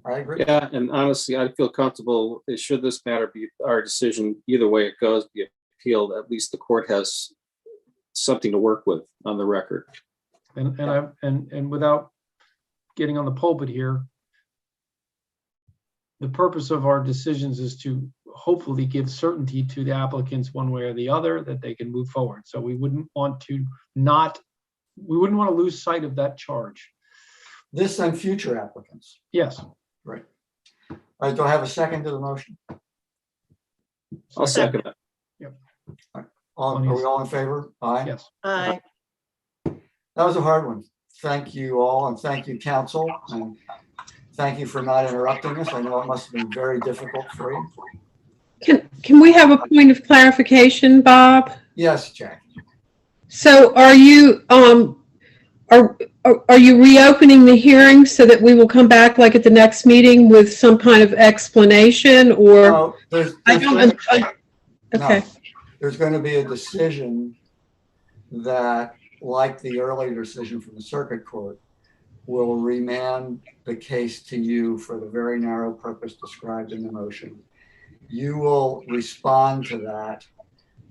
B: I agree.
D: Yeah, and honestly, I feel comfortable, should this matter be our decision, either way it goes, be appealed, at least the court has something to work with on the record.
F: And without getting on the pulpit here, the purpose of our decisions is to hopefully give certainty to the applicants one way or the other that they can move forward. So we wouldn't want to lose sight of that charge.
B: This and future applicants.
F: Yes.
B: Right. All right, do I have a second to the motion?
D: I'll second that.
B: Are we all in favor? Aye.
F: Yes.
E: Aye.
B: That was a hard one. Thank you all, and thank you, council, and thank you for not interrupting us. I know it must have been very difficult for you.
G: Can we have a point of clarification, Bob?
B: Yes, Jack.
G: So are you are you reopening the hearing so that we will come back like at the next meeting with some kind of explanation, or
B: No,
G: okay.
B: There's going to be a decision that, like the earlier decision from the circuit court, will remand the case to you for the very narrow purpose described in the motion. You will respond to that,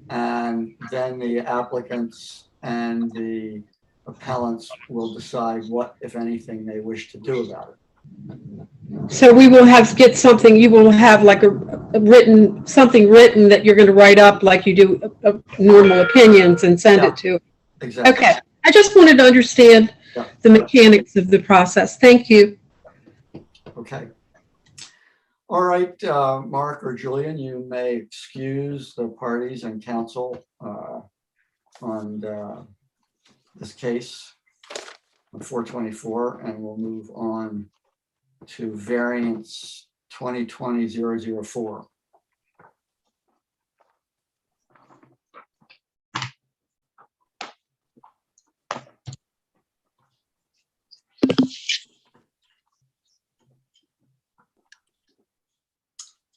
B: and then the applicants and the appellants will decide what, if anything, they wish to do about it.
G: So we will get something, you will have like something written that you're going to write up like you do normal opinions and send it to.
B: Exactly.
G: Okay. I just wanted to understand the mechanics of the process. Thank you.
B: Okay. All right, Mark or Julian, you may excuse the parties and counsel on this case on 424, and we'll move on to variance 2020-004.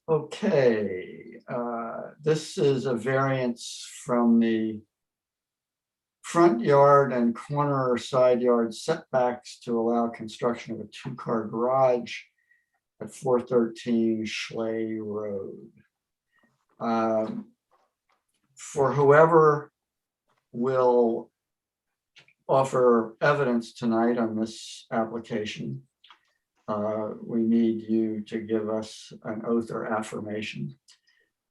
B: Okay, this is a variance from the front yard and corner or side yard setbacks to allow construction of a two-car garage at 413 Schley Road. For whoever will offer evidence tonight on this application, we need you to give us an oath or affirmation.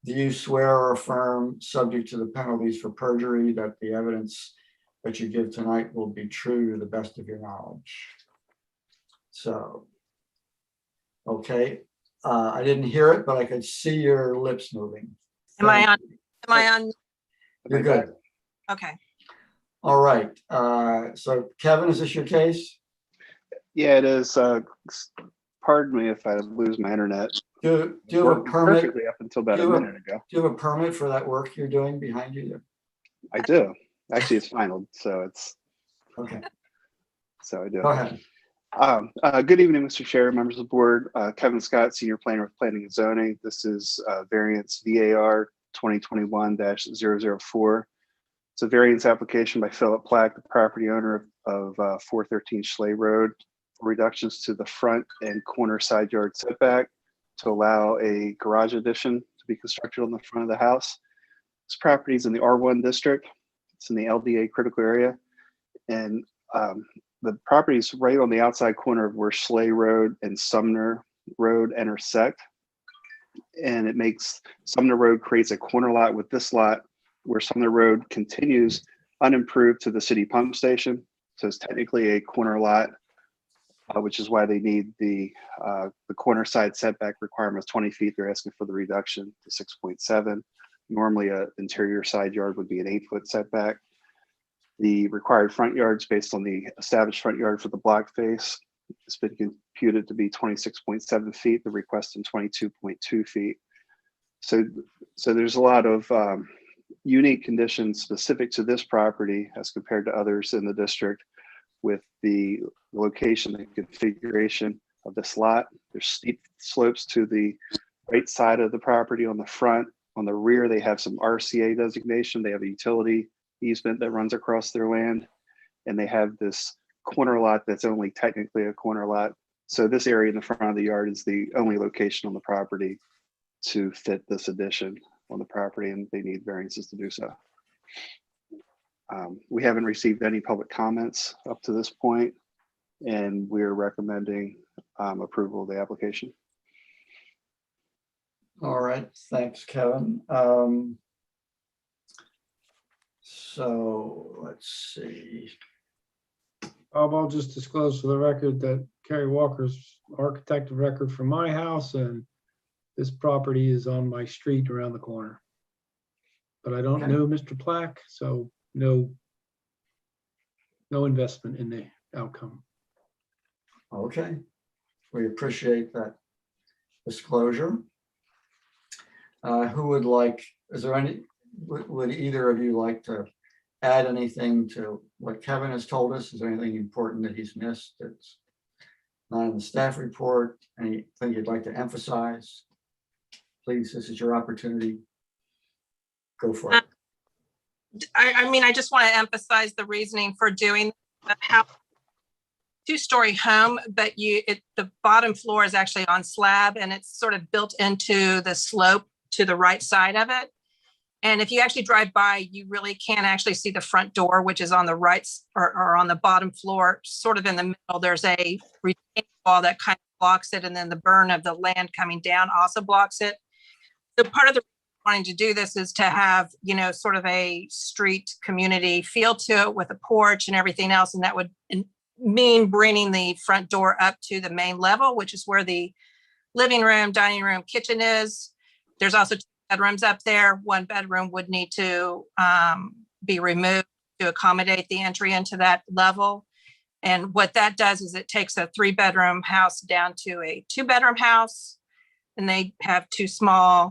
B: Do you swear or affirm, subject to the penalties for perjury, that the evidence that you give tonight will be true to the best of your knowledge? So, okay, I didn't hear it, but I could see your lips moving.
I: Am I
B: Thank
I: on?
B: you.
I: Am I on?
B: You're good.
I: Okay.
B: All right, so Kevin, is this your case?
J: Yeah, it is. Pardon me if I lose my internet.
B: Do you have a
J: Worked
B: permit?
J: perfectly up until about
B: do
J: a
B: you have a-
J: minute ago.
B: Do you have a permit for that work you're doing behind you?
J: I do. Actually, it's final, so
B: Okay,
J: I do.
B: go ahead.
J: Good evening, Mr. Chair, members of the board. Kevin Scott, Senior Planner with Planning and Zoning. This is variance VAR 2021-004. It's a variance application by Philip Plack, the property owner of 413 Schley Road, for reductions to the front and corner side yard setback to allow a garage addition to be constructed on the front of the house. This property is in the R1 district. It's in the LDA critical area. And the property is right on the outside corner of where Schley Road and Sumner Road intersect. And it makes Sumner Road creates a corner lot with this lot where Sumner Road continues unimproved to the city pump station. So it's technically a corner lot, which is why they need the corner side setback requirement of 20 feet. They're asking for the reduction to 6.7. Normally, an interior side yard would be an 8-foot setback. The required front yards based on the established front yard for the block face has been computed to be 26.7 feet, the request in 22.2 feet. So there's a lot of unique conditions specific to this property as compared to others in the district with the location and configuration of this lot. There's steep slopes to the right side of the property on the front. On the rear, they have some RCA designation. They have a utility easement that runs across their land. And they have this corner lot that's only technically a corner lot. So this area in the front of the yard is the only location on the property to fit this addition on the property, and they need variances to do so. We haven't received any public comments up to this point, and we're recommending approval of the application.
B: All right, thanks, Kevin. So let's see.
F: I'll just disclose for the record that Kerry Walker's architect of record for my house, and this property is on my street around the corner. But I don't
B: Okay.
F: know Mr. Plack, so no investment in the outcome.
B: Okay, we appreciate that disclosure. Who would like, is there any, would either of you like to add anything to what Kevin has told us? Is there anything important that he's missed that's not in the staff report? Anything you'd like to emphasize? Please, this is your opportunity. Go for it.
I: I mean, I just want to emphasize the reasoning for doing the house, two-story home, but the bottom floor is actually on slab and it's sort of built into the slope to the right side of it. And if you actually drive by, you really can't actually see the front door, which is on the right or on the bottom floor, sort of in the middle. There's a retaining wall that kind of blocks it, and then the burn of the land coming down also blocks it. So part of the wanting to do this is to have, sort of a street community feel to it with a porch and everything else. And that would mean bringing the front door up to the main level, which is where the living room, dining room, kitchen is. There's also 2 bedrooms up there. 1 bedroom would need to be removed to accommodate the entry into that level. And what that does is it takes a 3-bedroom house down to a 2-bedroom house. And they have 2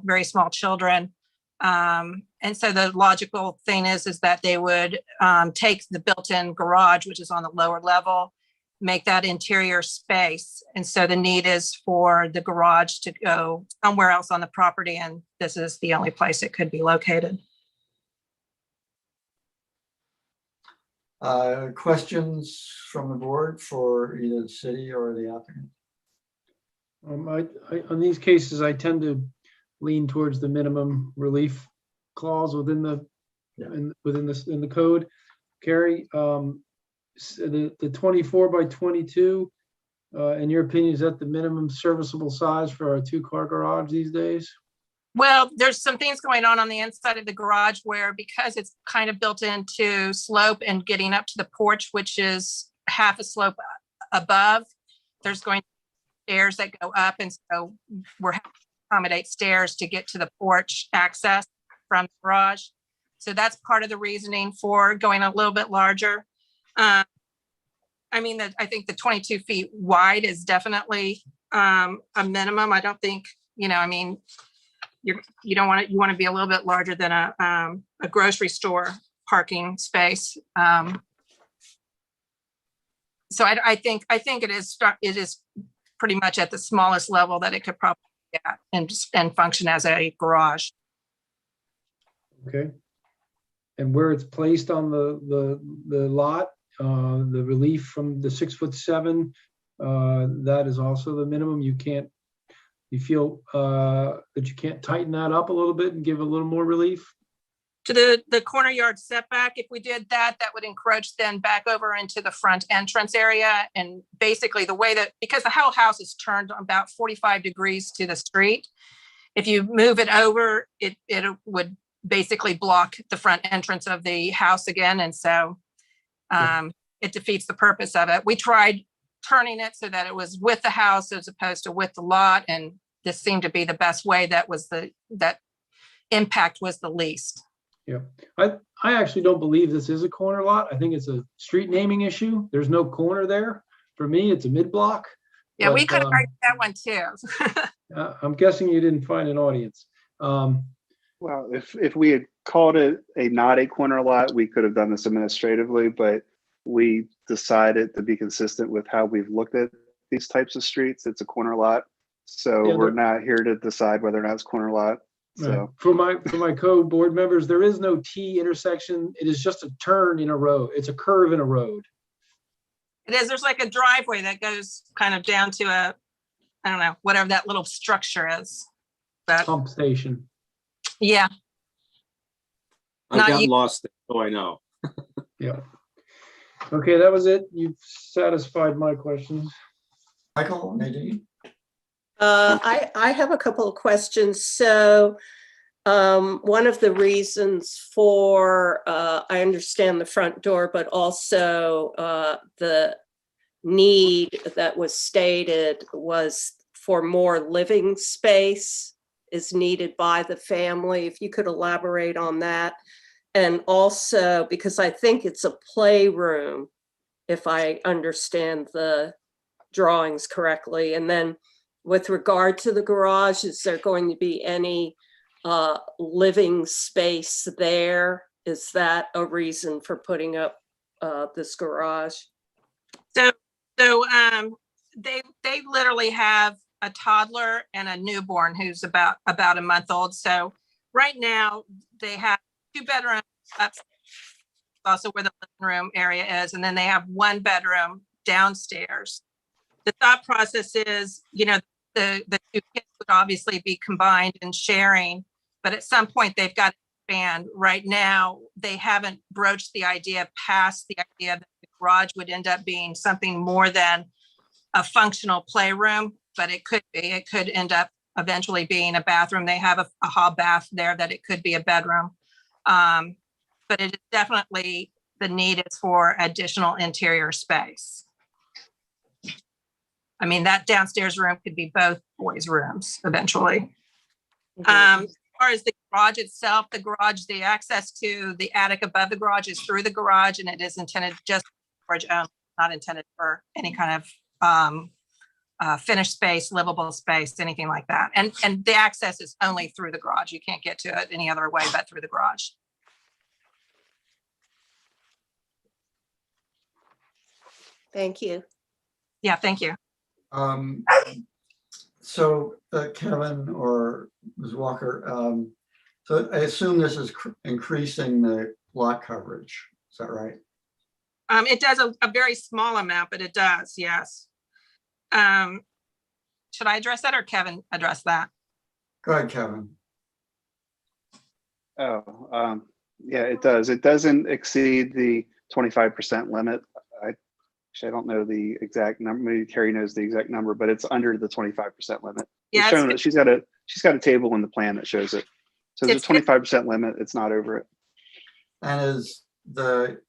I: very small children. And so the logical thing is that they would take the built-in garage, which is on the lower level, make that interior space. And so the need is for the garage to go somewhere else on the property. And this is the only place it could be located.
B: Questions from the board for either the city or the applicant?
F: On these cases, I tend to lean towards the minimum relief clause within the in the code. Carrie, the 24 by 22, in your opinion, is that the minimum serviceable size for a 2-car garage these days?
I: Well, there's some things going on the inside of the garage where, because it's kind of built into slope and getting up to the porch, which is half a slope above, there's going to be stairs that go up. And so we're having to accommodate stairs to get to the porch access from the garage. So that's part of the reasoning for going a little bit larger. I mean, I think the 22 feet wide is definitely a minimum. I don't think, I mean, you don't want it, you want to be a little bit larger than a grocery store parking space. So I think it is pretty much at the smallest level that it could probably get and function as a garage.
F: Okay. And where it's placed on the lot, the relief from the 6'7", that is also the minimum. You feel that you can't tighten that up a little bit and give a little more relief?
I: To the corner yard setback, if we did that, that would encroach then back over into the front entrance area. And basically the way that, because the whole house is turned about 45 degrees to the street, if you move it over, it would basically block the front entrance of the house again. And so it defeats the purpose of it. We tried turning it so that it was with the house as opposed to with the lot. And this seemed to be the best way that impact was the least.
F: Yeah, I actually don't believe this is a corner lot. I think it's a street naming issue. There's no corner there. For me, it's a mid-block.
I: Yeah, we
F: but,
I: could have argued that one too.
F: I'm guessing you didn't find an audience.
J: Well, if we had called it not a corner lot, we could have done this administratively, but we decided to be consistent with how we've looked at these types of streets. It's a corner lot. So
F: Yeah,
J: we're not here to decide whether or not it's a corner lot. So
F: For my code board members, there is no T intersection. It is just a turn in a road. It's a curve in a road.
I: It is. There's like a driveway that goes kind of down to I don't know, whatever that little structure is. But
F: Pump station.
I: yeah,
D: I
I: Not
D: got
I: you.
D: lost, so I know.
F: Yeah. Okay, that was it. You've satisfied my questions.
B: Michael, Nadine?
E: I have a couple of questions. So one of the reasons for, I understand the front door, but also the need that was stated was for more living space is needed by the family. If you could elaborate on that. And also, because I think it's a playroom, if I understand the drawings correctly. And then with regard to the garage, is there going to be any living space there? Is that a reason for putting up this garage?
I: So they literally have a toddler and a newborn who's about a month old. So right now they have 2 bedrooms upstairs, also where the living room area is, and then they have 1 bedroom downstairs. The thought process is, the 2 kids would obviously be combined and sharing, but at some point they've got to expand. Right now, they haven't broached the idea past the idea that the garage would end up being something more than a functional playroom, but it could be. It could end up eventually being a bathroom. They have a hall bath there that it could be a bedroom. But it is definitely, the need is for additional interior space. I mean, that downstairs room could be both boys' rooms eventually. As far as the garage itself, the access to the attic above the garage is through the garage, and it is intended just for storage, not intended for any kind of finished space, livable space, anything like that. And the access is only through the garage. You can't get to it any other way but through the garage.
E: Thank you.
I: Yeah, thank you.
B: So Kevin or Ms. Walker, so I assume this is increasing the lot coverage. Is that right?
I: It does a very small amount, but it does, yes. Should I address that or Kevin address that?
B: Go ahead, Kevin.
J: Oh, yeah, it does. It doesn't exceed the 25% limit. Actually, I don't know the exact number. Maybe Carrie knows the exact number, but it's under the 25% limit.
I: Yeah,
J: It's showing that she's got she's got a table in the plan that shows it. So there's a 25% limit. It's not over it.
B: And is the,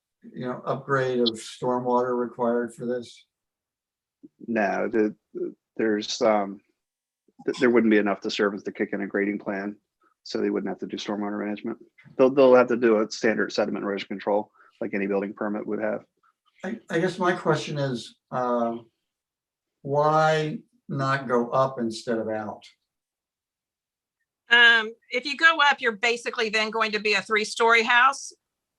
B: upgrade of stormwater required for this?
J: No, there's there wouldn't be enough to serve as the kick in a grading plan, so they wouldn't have to do stormwater management. They'll have to do a standard sediment erosion control like any building permit would have.
B: I guess my question is, why not go up instead of out?
I: If you go up, you're basically then going to be a 3-story house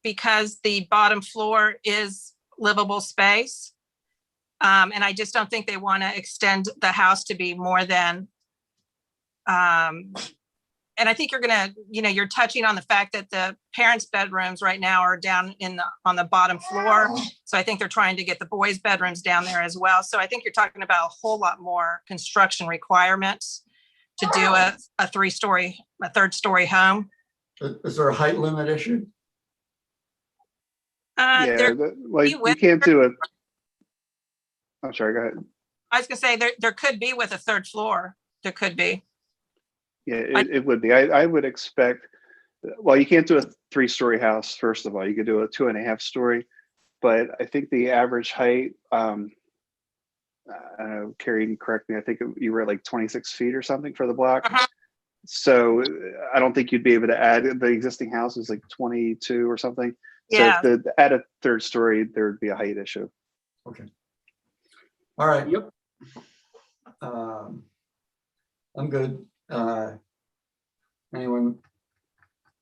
I: because the bottom floor is livable space. And I just don't think they want to extend the house to be more than, and I think you're gonna, you're touching on the fact that the parents' bedrooms right now are down on the bottom floor. So I think they're trying to get the boys' bedrooms down there as well. So I think you're talking about a whole lot more construction requirements to do a 3rd-story home.
B: Is there a height limit issue?
J: You can't do it. I'm sorry, go ahead.
I: I was gonna say there could be with a 3rd floor. There could be.
J: Yeah, it would be. I would expect, well, you can't do a 3-story house, first of all. You could do a 2.5-story, but I think the average height, I don't know, Carrie, you can correct me, I think you were at like 26 feet or something for the block. So I don't think you'd be able to add, the existing house is like 22 or something.
I: Yeah.
J: So to add a 3rd story, there would be a height issue.
B: Okay. All right.
F: Yep.
B: I'm good. Anyone?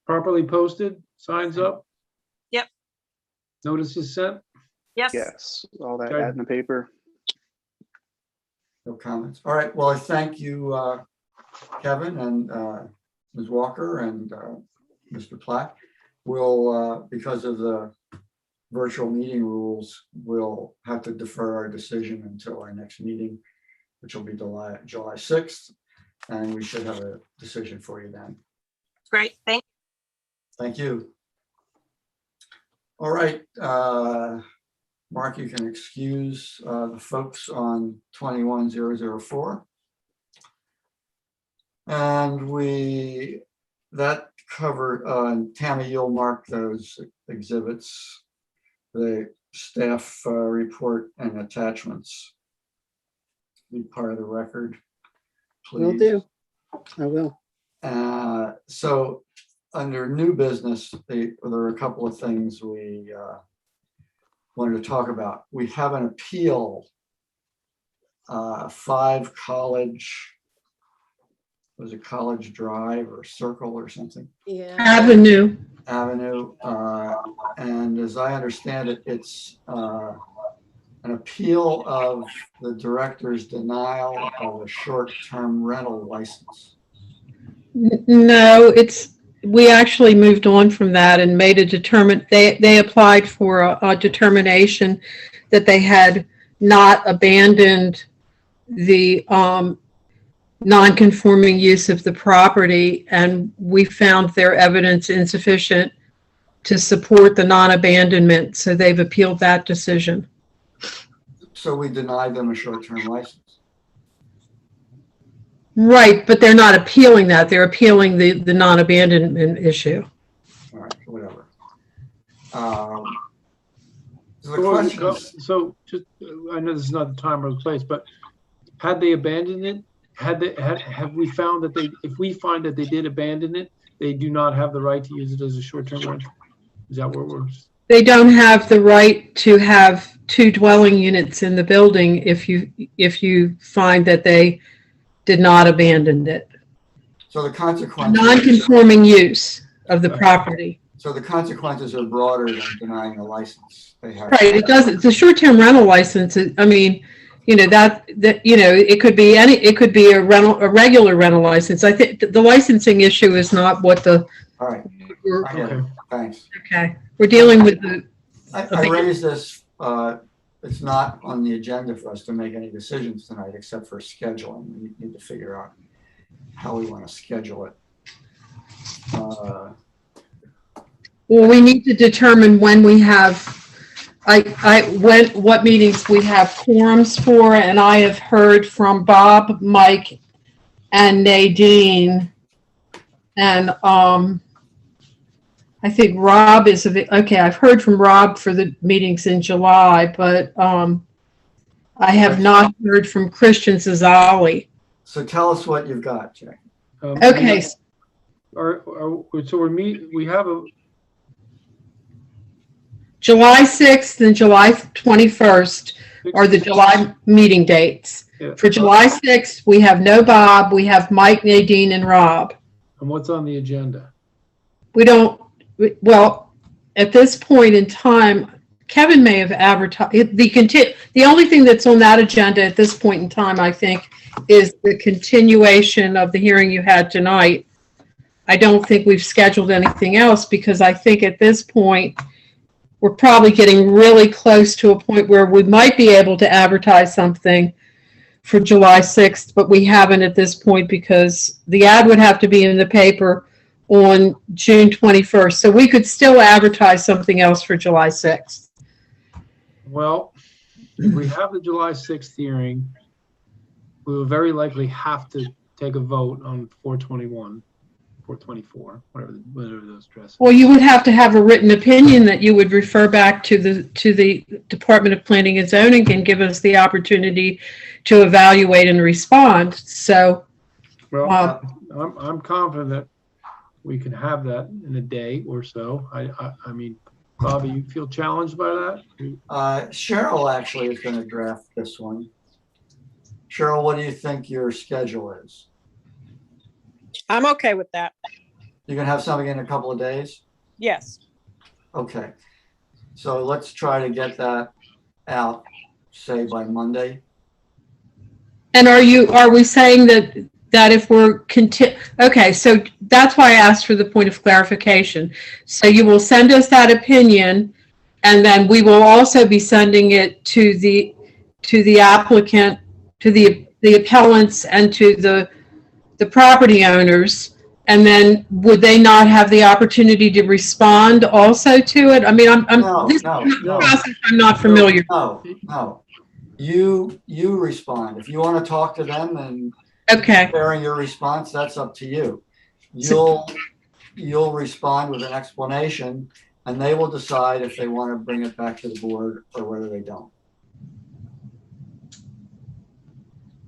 F: Properly posted, signs up?
I: Yep.
F: Notices sent?
I: Yes.
J: Yes, all that
F: Okay.
J: ad in the paper.
B: No comments. All right. Well, I thank you, Kevin and Ms. Walker and Mr. Platt. We'll, because of the virtual meeting rules, we'll have to defer our decision until our next meeting, which will be July 6th. And we should have a decision for you then.
I: Great.
B: Thank you. All right. Mark, you can excuse the folks on 21004. And that covered, Tammy, you'll mark those exhibits, the staff report and attachments. Be part of the record, please.
C: Will do. I will.
B: So under new business, there are a couple of things we wanted to talk about. We have an appeal, 5 College, was it College Drive or Circle or something?
E: Yeah.
G: Avenue.
B: And as I understand it, it's an appeal of the director's denial of a short-term rental license.
G: No, we actually moved on from that and made they applied for a determination that they had not abandoned the non-conforming use of the property, and we found their evidence insufficient to support the non-abandonment, so they've appealed that decision.
B: So we denied them a short-term license.
G: Right, but they're not appealing that. They're appealing the non-abandonment issue.
B: All right, whatever. So the question is,
F: So just, I know this is not the time or the place, but had they abandoned it? Have we found that if we find that they did abandon it, they do not have the right to use it as a short-term rental? Is that what we're?
G: They don't have the right to have 2 dwelling units in the building if you find that they did not abandon it.
B: so the consequences.
G: Non-conforming use of the property.
B: So the consequences are broader than denying a license. They have.
G: Right, it doesn't, the short-term rental license, I mean, that it could be a regular rental license. I think the licensing issue is not what
B: All right, I get it.
F: Okay.
B: Thanks.
G: okay, we're dealing with the,
B: I raised this, it's not on the agenda for us to make any decisions tonight, except for scheduling. We need to figure out how we want to schedule it.
G: well, we need to determine when we have, what meetings we have quorums for, and I have heard from Bob, Mike, and Nadine. And I think Rob is, okay, I've heard from Rob for the meetings in July, but I have not heard from Christian Zazali.
B: So tell us what you've got, Jay.
G: Okay,
F: So we have a,
G: July 6th and July 21st are the July meeting dates.
F: Yeah.
G: For July 6th, we have no Bob, we have Mike, Nadine, and Rob.
F: and what's on the agenda?
G: We don't, well, at this point in time, Kevin may have advertised, the only thing that's on that agenda at this point in time, I think, is the continuation of the hearing you had tonight. I don't think we've scheduled anything else because I think at this point, we're probably getting really close to a point where we might be able to advertise something for July 6th, but we haven't at this point because the ad would have to be in the paper on June 21st. So we could still advertise something else for July 6th.
F: Well, if we have the July 6th hearing, we will very likely have to take a vote on 421, 424, whatever those addresses.
G: Well, you would have to have a written opinion that you would refer back to the Department of Planning and Zoning and give us the opportunity to evaluate and respond. So,
F: Well, I'm confident that we can have that in a day or so. I mean, Bobby, you feel challenged by that?
B: Cheryl actually is going to draft this one. Cheryl, what do you think your schedule is?
K: I'm okay with that.
B: You can have something in a couple of days?
K: Yes.
B: Okay. So let's try to get that out, say, by Monday.
G: and are we saying that if we're okay, so that's why I asked for the point of clarification. So you will send us that opinion, and then we will also be sending it to the applicant, to the appellants, and to the property owners. And then would they not have the opportunity to respond also to it? I mean, this process I'm not familiar.
B: No. You respond. If you want to talk to them and
G: Okay.
B: sharing your response, that's up to you. You'll respond with an explanation, and they will decide if they want to bring it back to the board or whether they don't.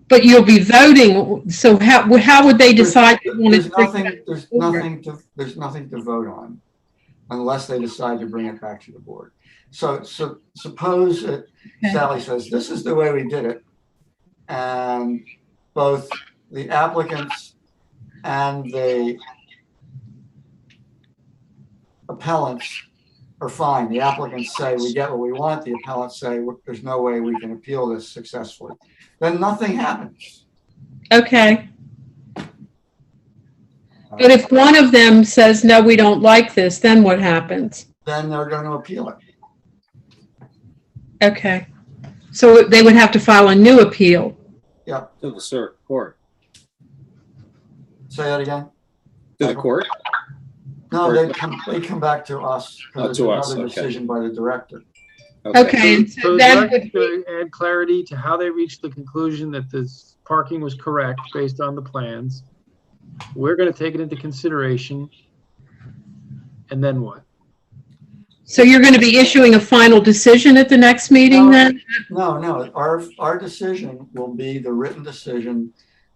G: But you'll be voting, so how would they decide?
B: There's nothing to vote on unless they decide to bring it back to the board. So suppose Sally says, this is the way we did it. And both the applicants and the appellants are fine. The applicants say, we get what we want. The appellants say, there's no way we can appeal this successfully. Then nothing happens.
G: Okay. But if one of them says, no, we don't like this, then what happens?
B: Then they're going to appeal it.
G: Okay. So they would have to file a new appeal.
B: Yep.
D: To the circuit court.
B: Say that again?
D: To the court?
B: No, they come back to us.
D: Oh,
B: There's
D: to us,
B: another
D: okay.
B: decision by the director.
G: Okay. And
F: So
G: so
F: the
G: that
F: director's
G: would
F: going to add clarity to how they reached the conclusion that this parking was correct based on the plans. We're going to take it into consideration. And then what?
G: so you're going to be issuing a final decision at the next meeting then?
B: No. Our decision will be the written decision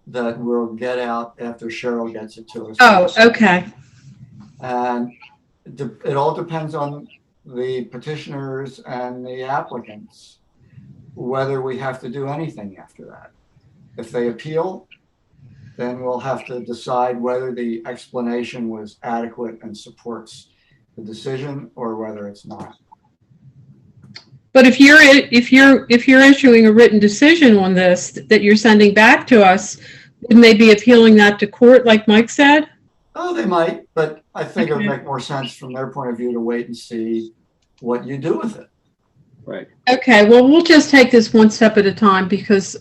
B: that we'll get out after Cheryl gets it to us.
G: Oh, okay.
B: And it all depends on the petitioners and the applicants, whether we have to do anything after that. If they appeal, then we'll have to decide whether the explanation was adequate and supports the decision or whether it's not.
G: But if you're issuing a written decision on this that you're sending back to us, wouldn't they be appealing that to court like Mike said?
B: Oh, they might, but I think it would
G: Okay.
B: make more sense from their point of view to wait and see what you do with it.
D: Right.
G: Okay, well, we'll just take this one step at a time because,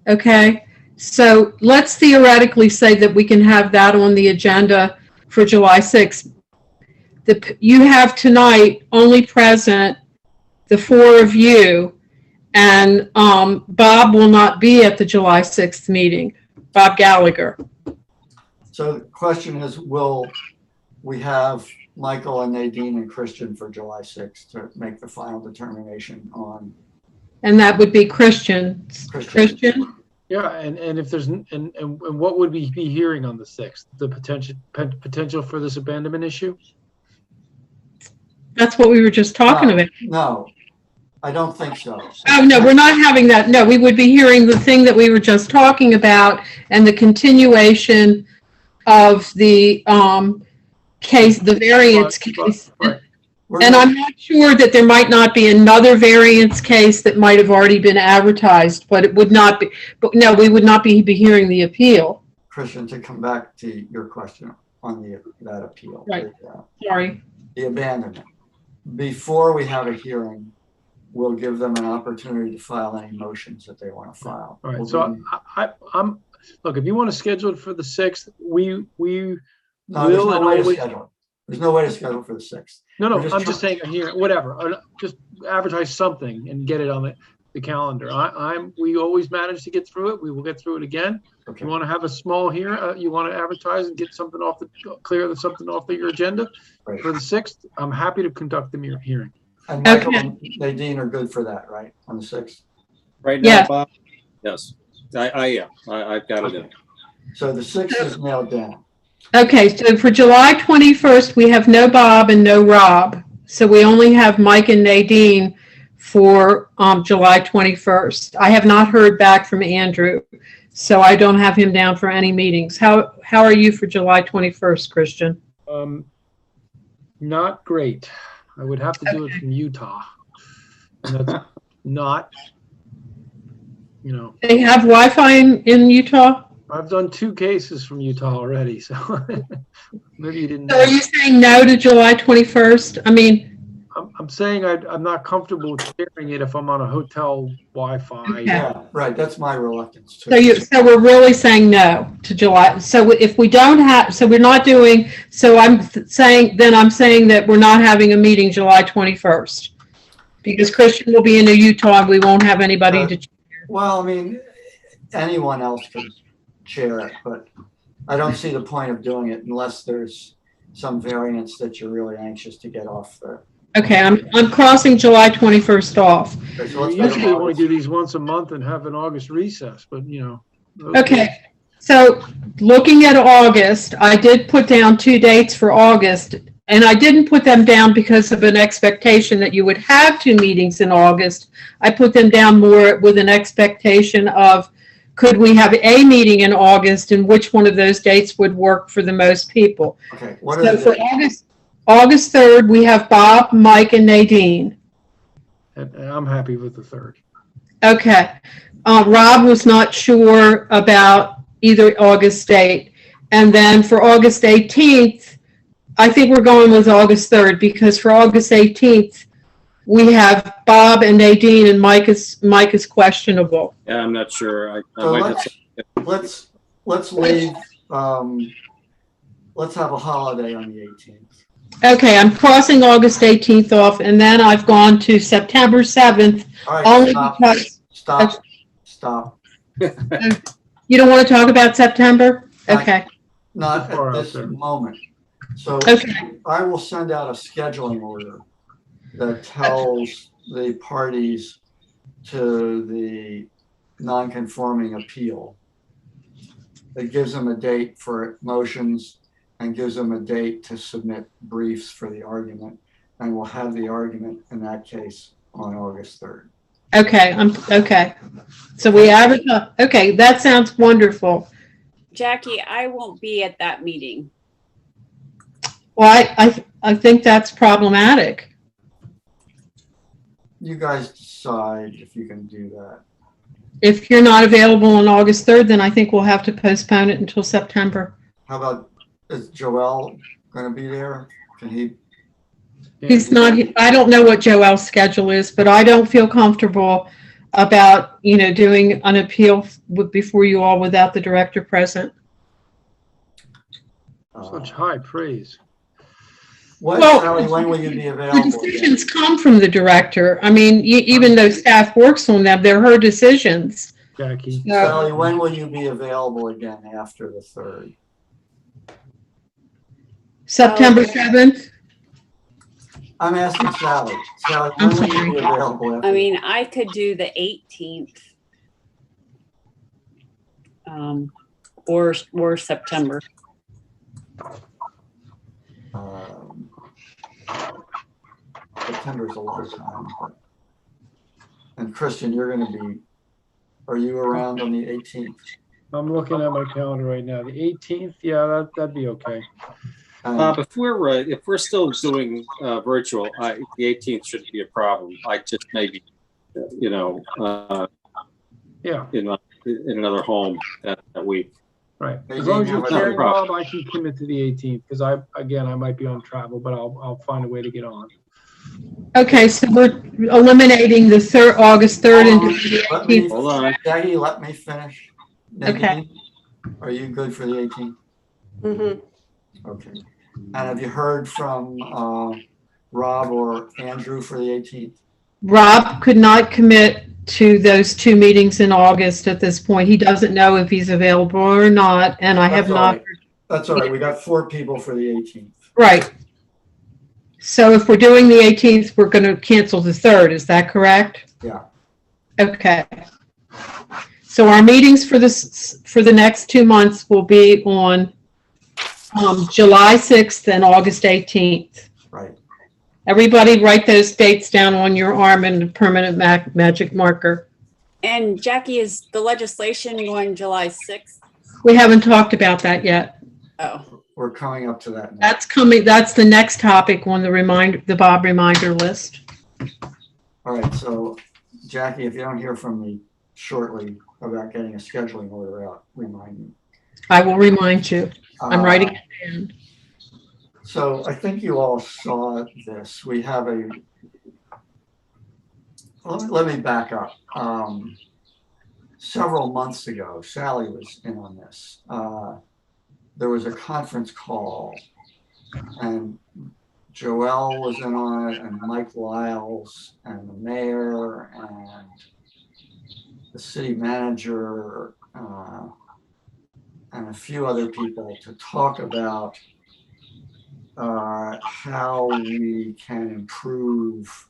G: okay. So let's theoretically say that we can have that on the agenda for July 6th. You have tonight only present the four of you, and Bob will not be at the July 6th meeting. Bob Gallagher.
B: So the question is, will we have Michael and Nadine and Christian for July 6th to make the final determination on
G: And that would be Christian. Christian?
F: Yeah, and if there's, and what would we be hearing on the 6th? The potential for this abandonment issue?
G: That's what we were just talking about.
B: No, I don't think so.
G: Oh, no, we're not having that. No, we would be hearing the thing that we were just talking about and the continuation of the case, the variance case.
F: Right.
B: We're
G: And
B: not-
G: I'm not sure that there might not be another variance case that might have already been advertised, but it would not be, but no, we would not be hearing the appeal.
B: Christian, to come back to your question on that appeal.
G: Right. Sorry.
B: The abandonment. Before we have a hearing, we'll give them an opportunity to file any motions that they want to file.
F: All right,
B: We'll
F: so
B: give them-
F: I'm, look, if you want to schedule it for the 6th, we
B: No, there's
F: will
B: no
F: and
B: way to
F: always,
B: schedule it. There's no way to schedule for the 6th.
F: no,
B: we're just
F: I'm just saying here, whatever, just advertise something and get it on the calendar. We always manage to get through it. We will get through it again. If
B: Okay.
F: you want to have a small here, you want to advertise and get something clear something off your agenda
B: Right.
F: for the 6th, I'm happy to conduct the hearing.
B: And Michael
G: Okay.
B: and Nadine are good for that, right? On the 6th?
D: Right now,
G: Yeah.
D: Bob? Yes, I am. I've got it in.
B: So the 6th is nailed down.
G: Okay, so for July 21st, we have no Bob and no Rob. So we only have Mike and Nadine for July 21st. I have not heard back from Andrew, so I don't have him down for any meetings. How are you for July 21st, Christian?
F: Not great. I would have to do it from Utah. And that's not,
G: They have Wi-Fi in Utah?
F: I've done 2 cases from Utah already, so maybe you didn't
G: So are
F: know.
G: you saying no to July 21st? I mean,
F: I'm saying I'm not comfortable with sharing it if I'm on a hotel Wi-Fi.
G: Okay.
B: Yeah, right. That's my reluctance too.
G: so we're really saying no to July. So if we don't have, so we're not doing, so I'm saying that we're not having a meeting July 21st. Because Christian will be in Utah and we won't have anybody to.
B: Well, I mean, anyone else could chair it, but I don't see the point of doing it unless there's some variance that you're really anxious to get off the.
G: Okay, I'm crossing July 21st off.
B: Okay, so
F: We
B: let's go to
F: usually only
B: August.
F: do these once a month and have an August recess, but
G: Okay, so looking at August, I did put down 2 dates for August, and I didn't put them down because of an expectation that you would have 2 meetings in August. I put them down more with an expectation of, could we have a meeting in August, and which one of those dates would work for the most people?
B: Okay, what
G: So
B: are
G: for
B: the,
G: August 3rd, we have Bob, Mike, and Nadine.
F: and I'm happy with the 3rd.
G: Okay. Rob was not sure about either August date. And then for August 18th, I think we're going with August 3rd because for August 18th, we have Bob and Nadine and Mike is questionable.
D: Yeah, I'm not sure. I
B: so
D: might have.
B: let's leave, let's have a holiday on the 18th.
G: Okay, I'm crossing August 18th off and then I've gone to September 7th
B: All right,
G: only
B: stop,
G: because
B: stop.
G: you don't want to talk about September? Okay,
B: Not
F: Far
B: at
F: out
B: this
F: there.
B: moment. So
G: okay,
B: I will send out a scheduling order that tells the parties to the non-conforming appeal. It gives them a date for motions and gives them a date to submit briefs for the argument. And we'll have the argument in that case on August 3rd.
G: okay, okay. So we advertise, okay, that sounds wonderful.
L: Jackie, I won't be at that meeting.
G: Well, I think that's problematic.
B: You guys decide if you can do that.
G: If you're not available on August 3rd, then I think we'll have to postpone it until September.
B: How about, is Joel going to be there? Can he?
G: He's not, I don't know what Joel's schedule is, but I don't feel comfortable about, doing an appeal before you all without the director present.
F: Such high praise.
B: Sally, when will you be
G: The
B: available? again?
G: decisions come from the director. I mean, even though staff works on them, they're her decisions.
F: Jackie.
B: Sally, when will you be available again after the 3rd?
G: September 7th?
B: I'm asking Sally. Sally, when will you be available after?
L: I mean, I could do the 18th. Or September.
B: September's a long time. And Christian, you're going to be, are you around on the 18th?
F: I'm looking at my calendar right now. The 18th, yeah, that'd be okay.
D: If we're still doing virtual, the 18th shouldn't be a problem. I just maybe,
F: Yeah,
D: in another home that week.
F: right.
B: Maybe
F: As long as
B: you
F: you're
B: have
F: carrying,
D: another
F: Bob, I can commit to the 18th because I might be on travel, but I'll find a way to get on.
G: Okay, so we're eliminating the August 3rd and
B: Let me,
G: 18th.
D: Hold on.
B: Jackie, let me finish.
G: Okay.
B: Nadine, are you good for the 18th?
E: Mm-hmm.
B: Okay. And have you heard from Rob or Andrew for the 18th?
G: Rob could not commit to those 2 meetings in August at this point. He doesn't know if he's available or not, and I have
B: That's all
G: not.
B: right. That's all right. We got 4 people for the 18th.
G: Right. So if we're doing the 18th, we're going to cancel the 3rd. Is that correct?
B: Yeah.
G: Okay. So our meetings for the next 2 months will be on July 6th and August 18th.
B: Right.
G: Everybody write those dates down on your arm in a permanent magic marker.
L: And Jackie, is the legislation going July 6th?
G: We haven't talked about that yet.
L: Oh,
B: We're coming up to that now.
G: That's coming. That's the next topic on the Bob reminder list.
B: All right. So, Jackie, if you don't hear from me shortly about getting a scheduling order out, remind me.
G: I will remind you. I'm writing it down.
B: So I think you all saw this. We have let me back up. Several months ago, Sally was in on this. There was a conference call and Joelle was in on it and Mike Lyles and the mayor and the city manager and a few other people to talk about how we can improve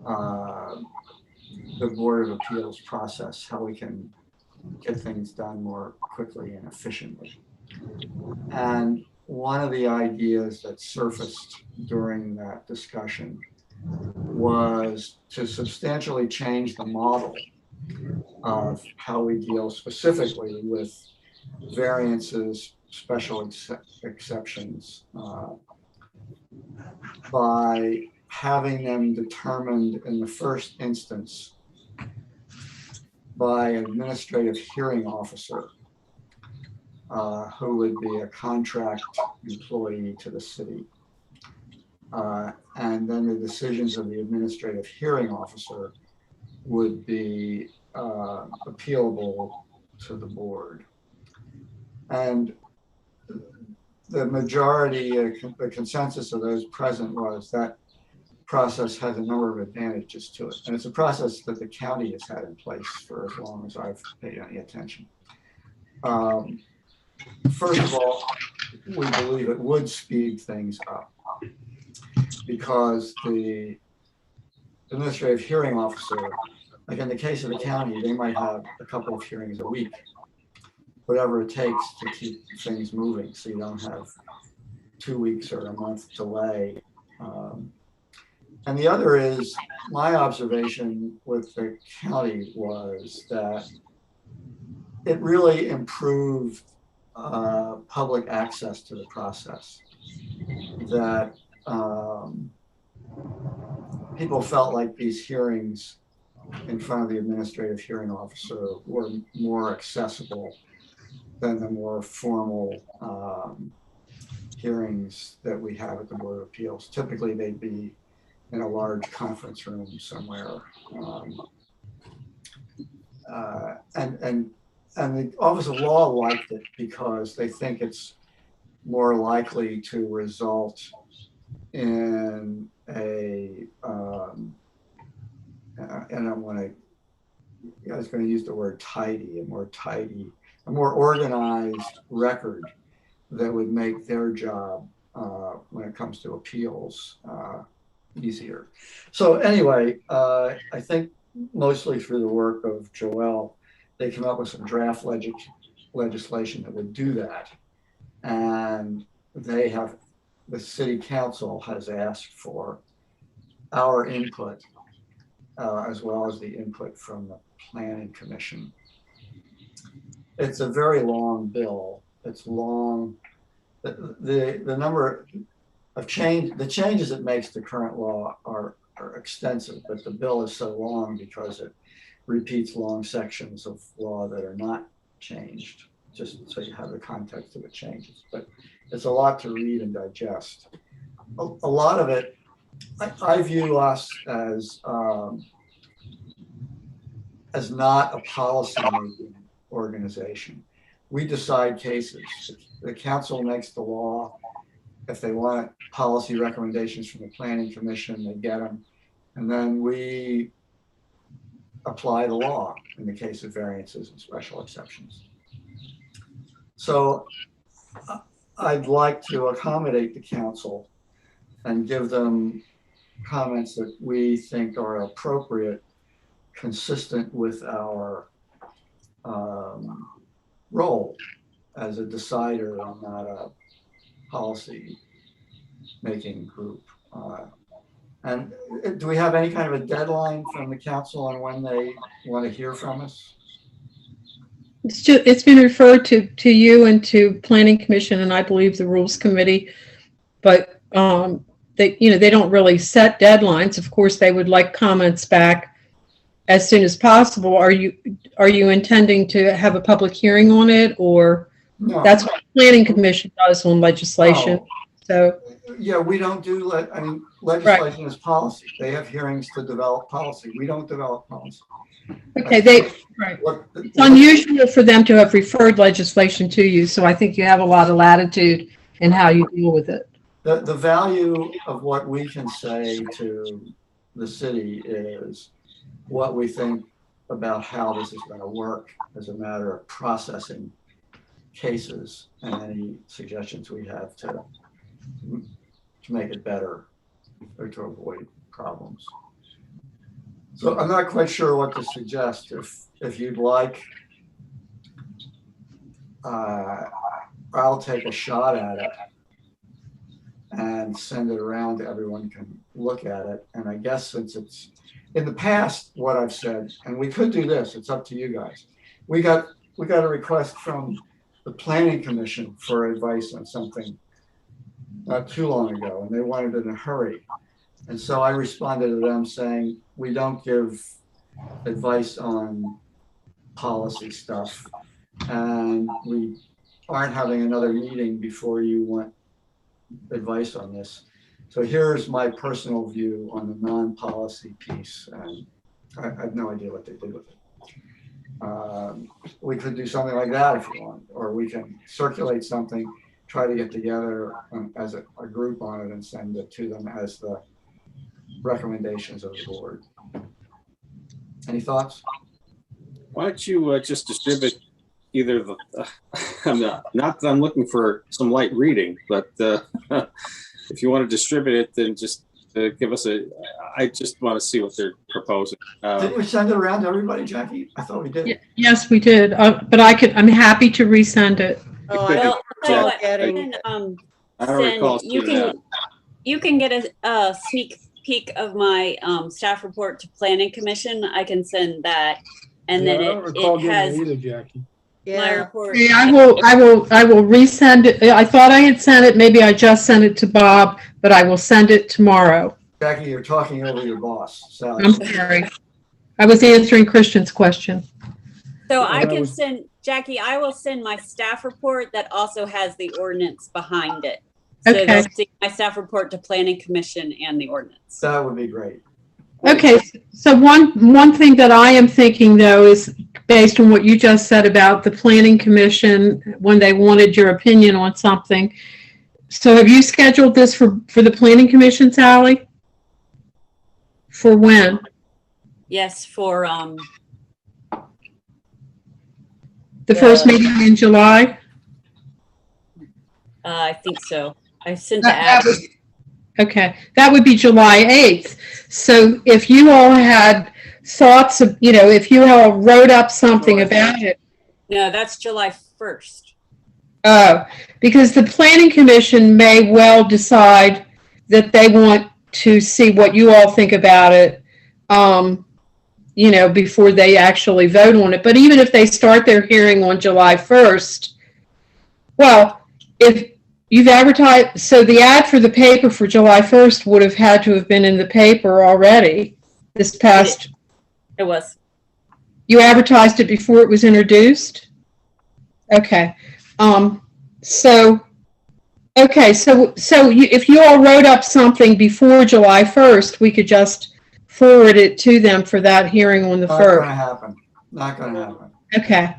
B: the Board of Appeals process, how we can get things done more quickly and efficiently. And one of the ideas that surfaced during that discussion was to substantially change the model of how we deal specifically with variances, special exceptions, by having them determined in the first instance by an administrative hearing officer who would be a contract employee to the city. And then the decisions of the administrative hearing officer would be appealable to the board. And the majority, the consensus of those present was that process has a number of advantages to it. And it's a process that the county has had in place for as long as I've paid any attention. First of all, we believe it would speed things up because the administrative hearing officer, like in the case of the county, they might have a couple of hearings a week, whatever it takes to keep things moving so you don't have 2 weeks or a month delay. And the other is, my observation with the county was that it really improved public access to the process. That people felt like these hearings in front of the administrative hearing officer were more accessible than the more formal hearings that we have at the Board of Appeals. Typically, they'd be in a large conference room somewhere. And the Office of Law liked it because they think it's more likely to result in a, I don't want to I was going to use the word tidy, a more organized record that would make their job when it comes to appeals easier. So anyway, I think mostly through the work of Joelle, they came up with some draft legislation that would do that. And the city council has asked for our input as well as the input from the planning commission. It's a very long bill. It's long. The number of the changes it makes to current law are extensive, but the bill is so long because it repeats long sections of law that are not changed, just so you have the context of the changes. But it's a lot to read and digest. A lot of it, I view us as not a policy-making organization. We decide cases. The council makes the law. If they want policy recommendations from the planning commission, they get them. And then we apply the law in the case of variances and special exceptions. So I'd like to accommodate the council and give them comments that we think are appropriate, consistent with our role as a decider and not a policy making group. And do we have any kind of a deadline from the council on when they want to hear from us?
G: It's been referred to you and to Planning Commission and I believe the Rules Committee, but they don't really set deadlines. Of course, they would like comments back as soon as possible. Are you intending to have a public hearing on it, or
B: No.
G: that's what the Planning Commission does on legislation?
B: No.
G: So
B: Yeah, we don't do, legislation is policy. They have hearings to develop policy. We don't develop policy.
G: okay, it's unusual for them to have referred legislation to you, so I think you have a lot of latitude in how you deal with it.
B: The value of what we can say to the city is what we think about how this is going to work as a matter of processing cases and any suggestions we have to make it better or to avoid problems. So I'm not quite sure what to suggest. If you'd like, I'll take a shot at it and send it around to everyone can look at it. And I guess since it's in the past, what I've said, and we could do this, it's up to you guys. We got a request from the Planning Commission for advice on something not too long ago, and they wanted it in a hurry. And so I responded to them saying, we don't give advice on policy stuff, and we aren't having another meeting before you want advice on this. So here's my personal view on the non-policy piece, and I have no idea what they did with it. We could do something like that if you want, or we can circulate something, try to get together as a group on it and send it to them as the recommendations of the board. Any thoughts?
D: Why don't you just distribute either the, not that I'm looking for some light reading, but if you want to distribute it, then just give us I just want to see what they're proposing.
B: Didn't we send it around to everybody, Jackie? I thought we did.
G: Yes, we did, but I'm happy to resend it.
E: Oh,
D: could
E: I
D: be
E: don't
L: Tell you
E: recall
L: what,
E: getting,
D: I don't recall
L: you
D: seeing that.
L: you can get a sneak peek of my staff report to Planning Commission. I can send that, and then
F: I don't recall
L: it
F: getting
L: has
F: it either, Jackie.
L: my
E: yeah,
L: report.
G: Okay, I will resend it. I thought I had sent it. Maybe I just sent it to Bob, but I will send it tomorrow.
B: Jackie, you're talking over your boss, Sally.
G: I'm sorry. I was answering Christian's question.
L: So
F: Yeah,
L: I
F: that
L: can
F: was-
L: send, Jackie, I will send my staff report that also has the ordinance behind it. So
G: Okay.
L: they'll see my staff report to Planning Commission and the ordinance.
B: That would be great.
G: Okay, so one thing that I am thinking though is based on what you just said about the Planning Commission when they wanted your opinion on something. So have you scheduled this for the Planning Commission, Sally? For when?
L: Yes, for
G: The first meeting in July?
L: I think so. I sent the
G: That
L: ad.
G: was- Okay, that would be July 8th. So if you all had thoughts of, if you all wrote up something about it,
L: No, that's July 1st.
G: because the planning commission may well decide that they want to see what you all think about it, before they actually vote on it. But even if they start their hearing on July 1st, well, if you've advertised, so the ad for the paper for July 1st would have had to have been in the paper already this past.
L: It was.
G: You advertised it before it was introduced? Okay. So if you all wrote up something before July 1st, we could just forward it to them for that hearing on the
B: Not
G: 1st.
B: gonna happen. Not gonna happen.
G: Okay.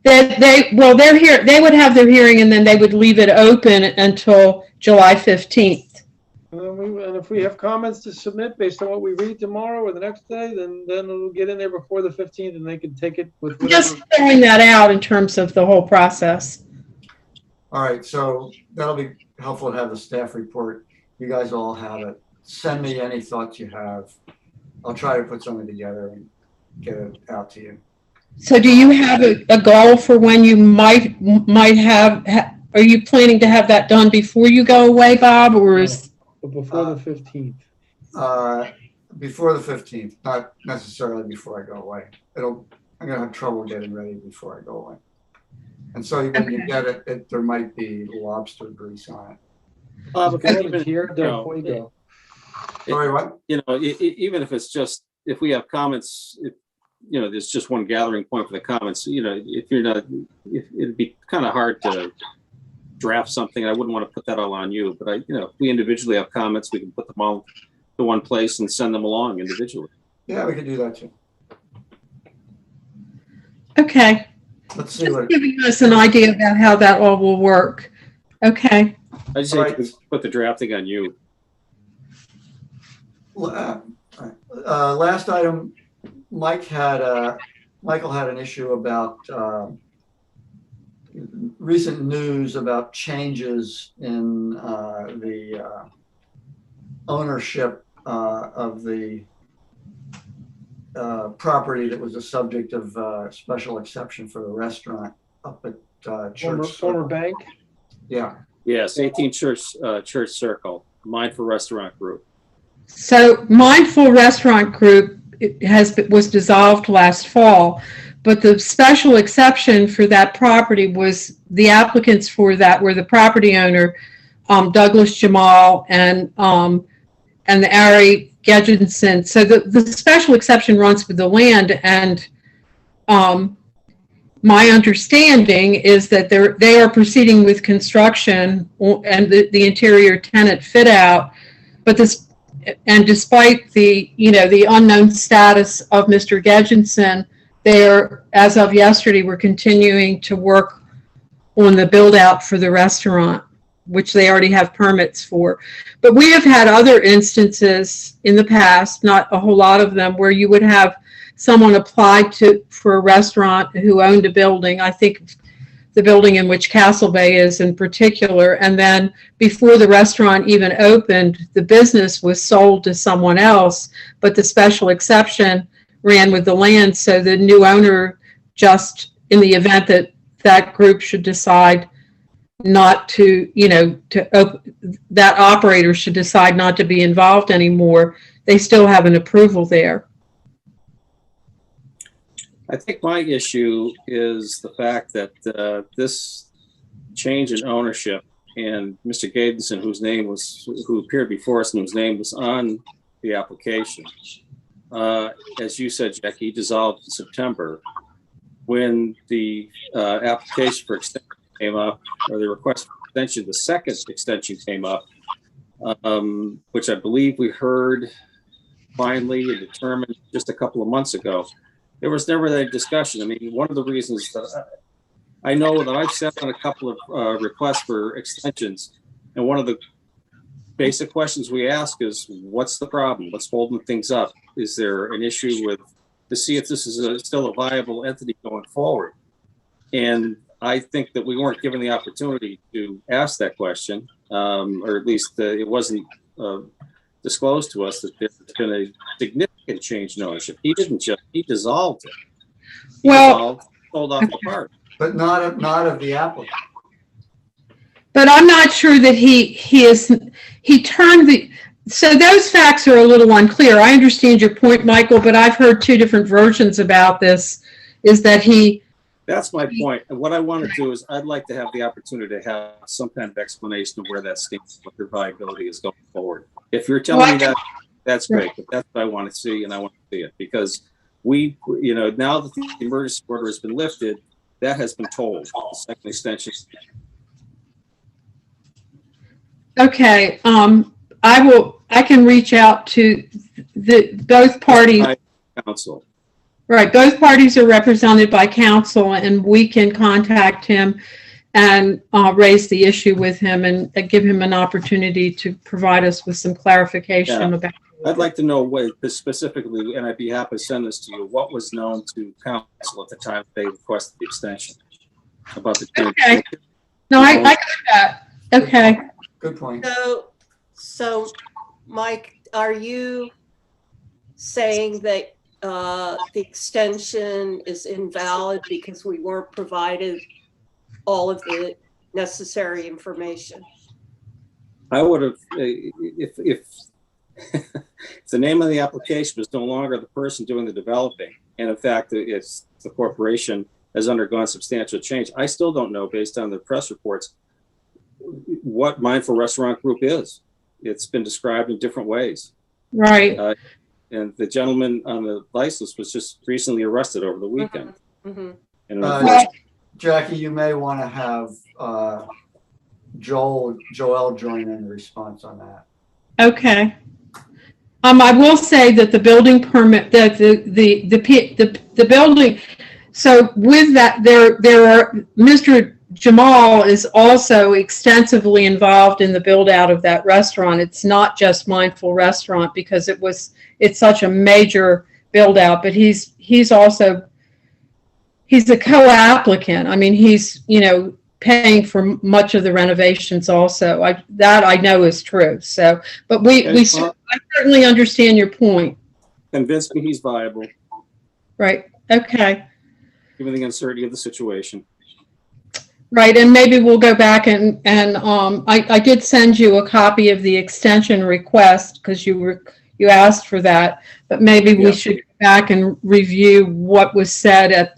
G: They're here, they would have their hearing and then they would leave it open until July 15th.
F: And if we have comments to submit based on what we read tomorrow or the next day, then it'll get in there before the 15th and they can take it with
G: Just
F: whatever.
G: throwing that out in terms of the whole process.
B: All right, so that'll be helpful to have the staff report. You guys all have it. Send me any thoughts you have. I'll try to put something together and get it out to you.
G: So do you have a goal for when you might have, are you planning to have that done before you go away, Bob, or is?
F: But before the 15th.
B: Before the 15th, not necessarily before I go away. I'm gonna have trouble getting ready before I go away. And so when you get it, there might be lobster grease on it.
F: Bob, if you
D: Even-
F: want to hear, before you go.
B: Sorry, what?
D: Even if it's just, if we have comments, there's just one gathering point for the comments, if you're not, it'd be kind of hard to draft something. I wouldn't want to put that all on you, but if we individually have comments, we can put them all to one place and send them along individually.
B: Yeah, we could do that too.
G: Okay.
B: Let's see
G: Just
B: what,
G: giving us an idea about how that all will work. Okay.
D: I just hate to put the drafting on you.
B: last item, Michael had an issue about recent news about changes in the ownership of the property that was a subject of special exception for the restaurant up at Church.
F: Former bank.
B: Yeah.
D: Yes, 18 Church Circle, Mindful Restaurant Group.
G: So Mindful Restaurant Group was dissolved last fall, but the special exception for that property was the applicants for that were the property owner, Douglas Jamal and the Ari Gedgenson. So the special exception runs with the land, and my understanding is that they are proceeding with construction and the interior tenant fit out, but despite the the unknown status of Mr. Gedgenson, they are, as of yesterday, were continuing to work on the build out for the restaurant, which they already have permits for. But we have had other instances in the past, not a whole lot of them, where you would have someone apply for a restaurant who owned a building. I think the building in which Castle Bay is in particular. And then before the restaurant even opened, the business was sold to someone else, but the special exception ran with the land. So the new owner, just in the event that that group should decide not to, that operator should decide not to be involved anymore, they still have an approval there.
D: I think my issue is the fact that this change in ownership and Mr. Gedgenson, who appeared before us and whose name was on the application, as you said, Jackie, dissolved in September. When the application for extension came up, or the request for extension, the second extension came up, which I believe we heard finally and determined just a couple of months ago. There was never that discussion. I mean, one of the reasons that I know that I've sat on a couple of requests for extensions, and one of the basic questions we ask is, what's the problem? What's holding things up? Is there an issue to see if this is still a viable entity going forward? And I think that we weren't given the opportunity to ask that question, or at least it wasn't disclosed to us that there's been a significant change in ownership. He didn't just, he dissolved it. He dissolved, sold off the park.
B: But not of the applicant.
G: But I'm not sure that he turned so those facts are a little unclear. I understand your point, Michael, but I've heard two different versions about this, is that
D: That's my point. And what I want to do is I'd like to have the opportunity to have some kind of explanation of where that stands, what their viability is going forward. If you're telling me that, that's great, but that's what I want to see, and I want to see it because now that the emergency order has been lifted, that has been told. The second extension.
G: okay. I can reach out to both parties.
D: Council.
G: Right, both parties are represented by counsel, and we can contact him and raise the issue with him and give him an opportunity to provide us with some clarification about.
D: I'd like to know what specifically, and I'd be happy to send this to you, what was known to council at the time they requested the extension about the change.
G: Okay. No, I got that. Okay.
B: Good point.
E: So Mike, are you saying that the extension is invalid because we weren't provided all of the necessary information?
D: I would have, if the name of the application was no longer the person doing the developing, and in fact, it's the corporation has undergone substantial change, I still don't know, based on the press reports, what Mindful Restaurant Group is. It's been described in different ways.
G: Right.
D: And the gentleman on the license was just recently arrested over the weekend.
E: Mm-hmm.
D: And
B: Jackie, you may want to have Joel join in response on that.
G: Okay. I will say that the building permit, that the building. So with that, there are Mr. Jamal is also extensively involved in the build out of that restaurant. It's not just Mindful Restaurant because it's such a major build out, but he's a co-applicant. I mean, he's, paying for much of the renovations also. I know is true. So, but I certainly understand your point.
D: convince me he's viable,
G: Right. Okay.
D: given the uncertainty of the situation.
G: Right, and maybe we'll go back and I did send you a copy of the extension request because you asked for that, but maybe we should go back and review what was said at.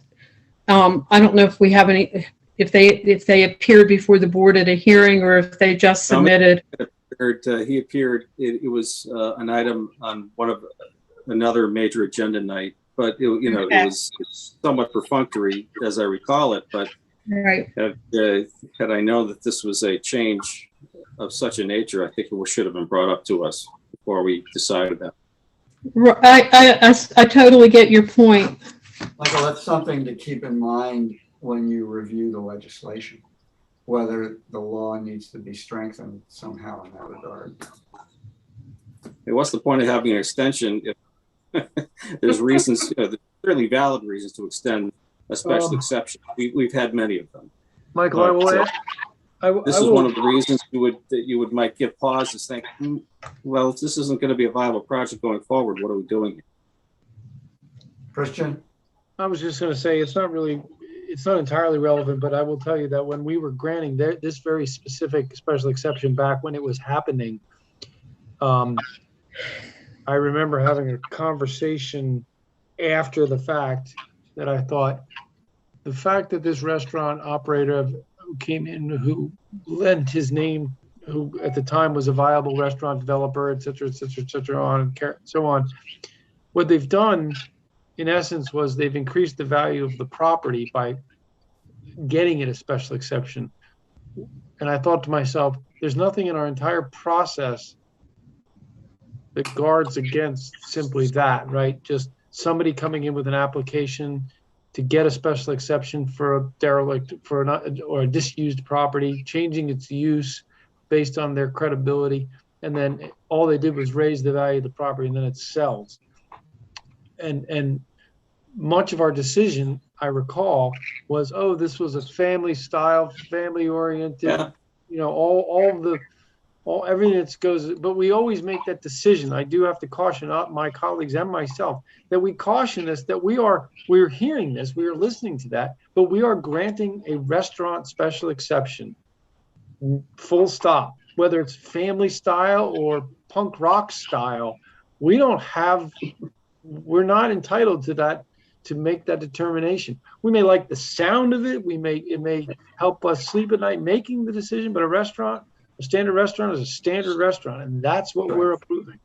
G: I don't know if we have any, if they appeared before the board at a hearing or if they just submitted.
D: He appeared. It was an item on one of another major agenda night, but it was somewhat perfunctory as I recall it, but.
G: Right.
D: Had I known that this was a change of such a nature, I think it should have been brought up to us before we decided that.
G: I totally get your point.
B: Michael, that's something to keep in mind when you review the legislation, whether the law needs to be strengthened somehow in that regard.
D: What's the point of having an extension if there's reasons, there's certainly valid reasons to extend a special exception. We've had many of them.
F: Michael, I will add.
D: This is one of the reasons you might give pause to think, well, if this isn't going to be a viable project going forward, what are we doing here?
B: Christian?
F: I was just going to say, it's not entirely relevant, but I will tell you that when we were granting this very specific special exception back when it was happening, I remember having a conversation after the fact that I thought the fact that this restaurant operator who came in, who lent his name, who at the time was a viable restaurant developer, et cetera, on and so on, what they've done in essence was they've increased the value of the property by getting it a special exception. And I thought to myself, there's nothing in our entire process that guards against simply that, right? Just somebody coming in with an application to get a special exception for a derelict, or a disused property, changing its use based on their credibility, and then all they did was raise the value of the property, and then it sells. And much of our decision, I recall, was, oh, this was a family style, family oriented,
D: Yeah.
F: everything that goes, but we always make that decision. I do have to caution my colleagues and myself that we caution this, that we're hearing this, we are listening to that, but we are granting a restaurant special exception. Full stop. Whether it's family style or punk rock style, we're not entitled to that, to make that determination. We may like the sound of it. It may help us sleep at night making the decision, but a standard restaurant is a standard restaurant, and that's what we're approving.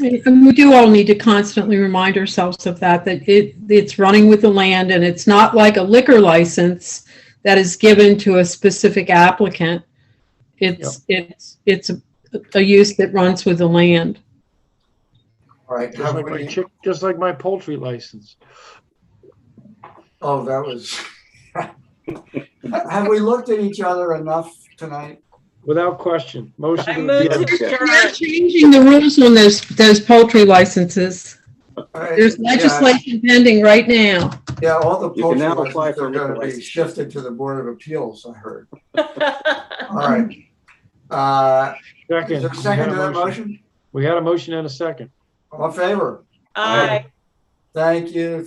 G: And we do all need to constantly remind ourselves of that it's running with the land, and it's not like a liquor license that is given to a specific applicant. It's a use that runs with the land.
B: All right.
F: Just like my poultry license.
B: Oh, that was. Have we looked at each other enough tonight?
F: Without question. Motion.
E: I
F: to
E: moved
F: adjourn.
E: to
D: Yeah.
G: We're
E: adjourn.
G: changing the rules on those poultry licenses.
B: All right,
G: There's legislation pending right now.
B: Yeah, all the
D: You can now
B: poultry
D: apply
B: licenses
D: for
B: are
D: a liquor
B: going to be
D: license.
B: shifted to the Board of Appeals, I heard. All right. Is
F: Second.
B: there a second to that motion?
F: We had a motion and a second.
B: All in favor?
E: Aye.
B: Thank you. Thank you.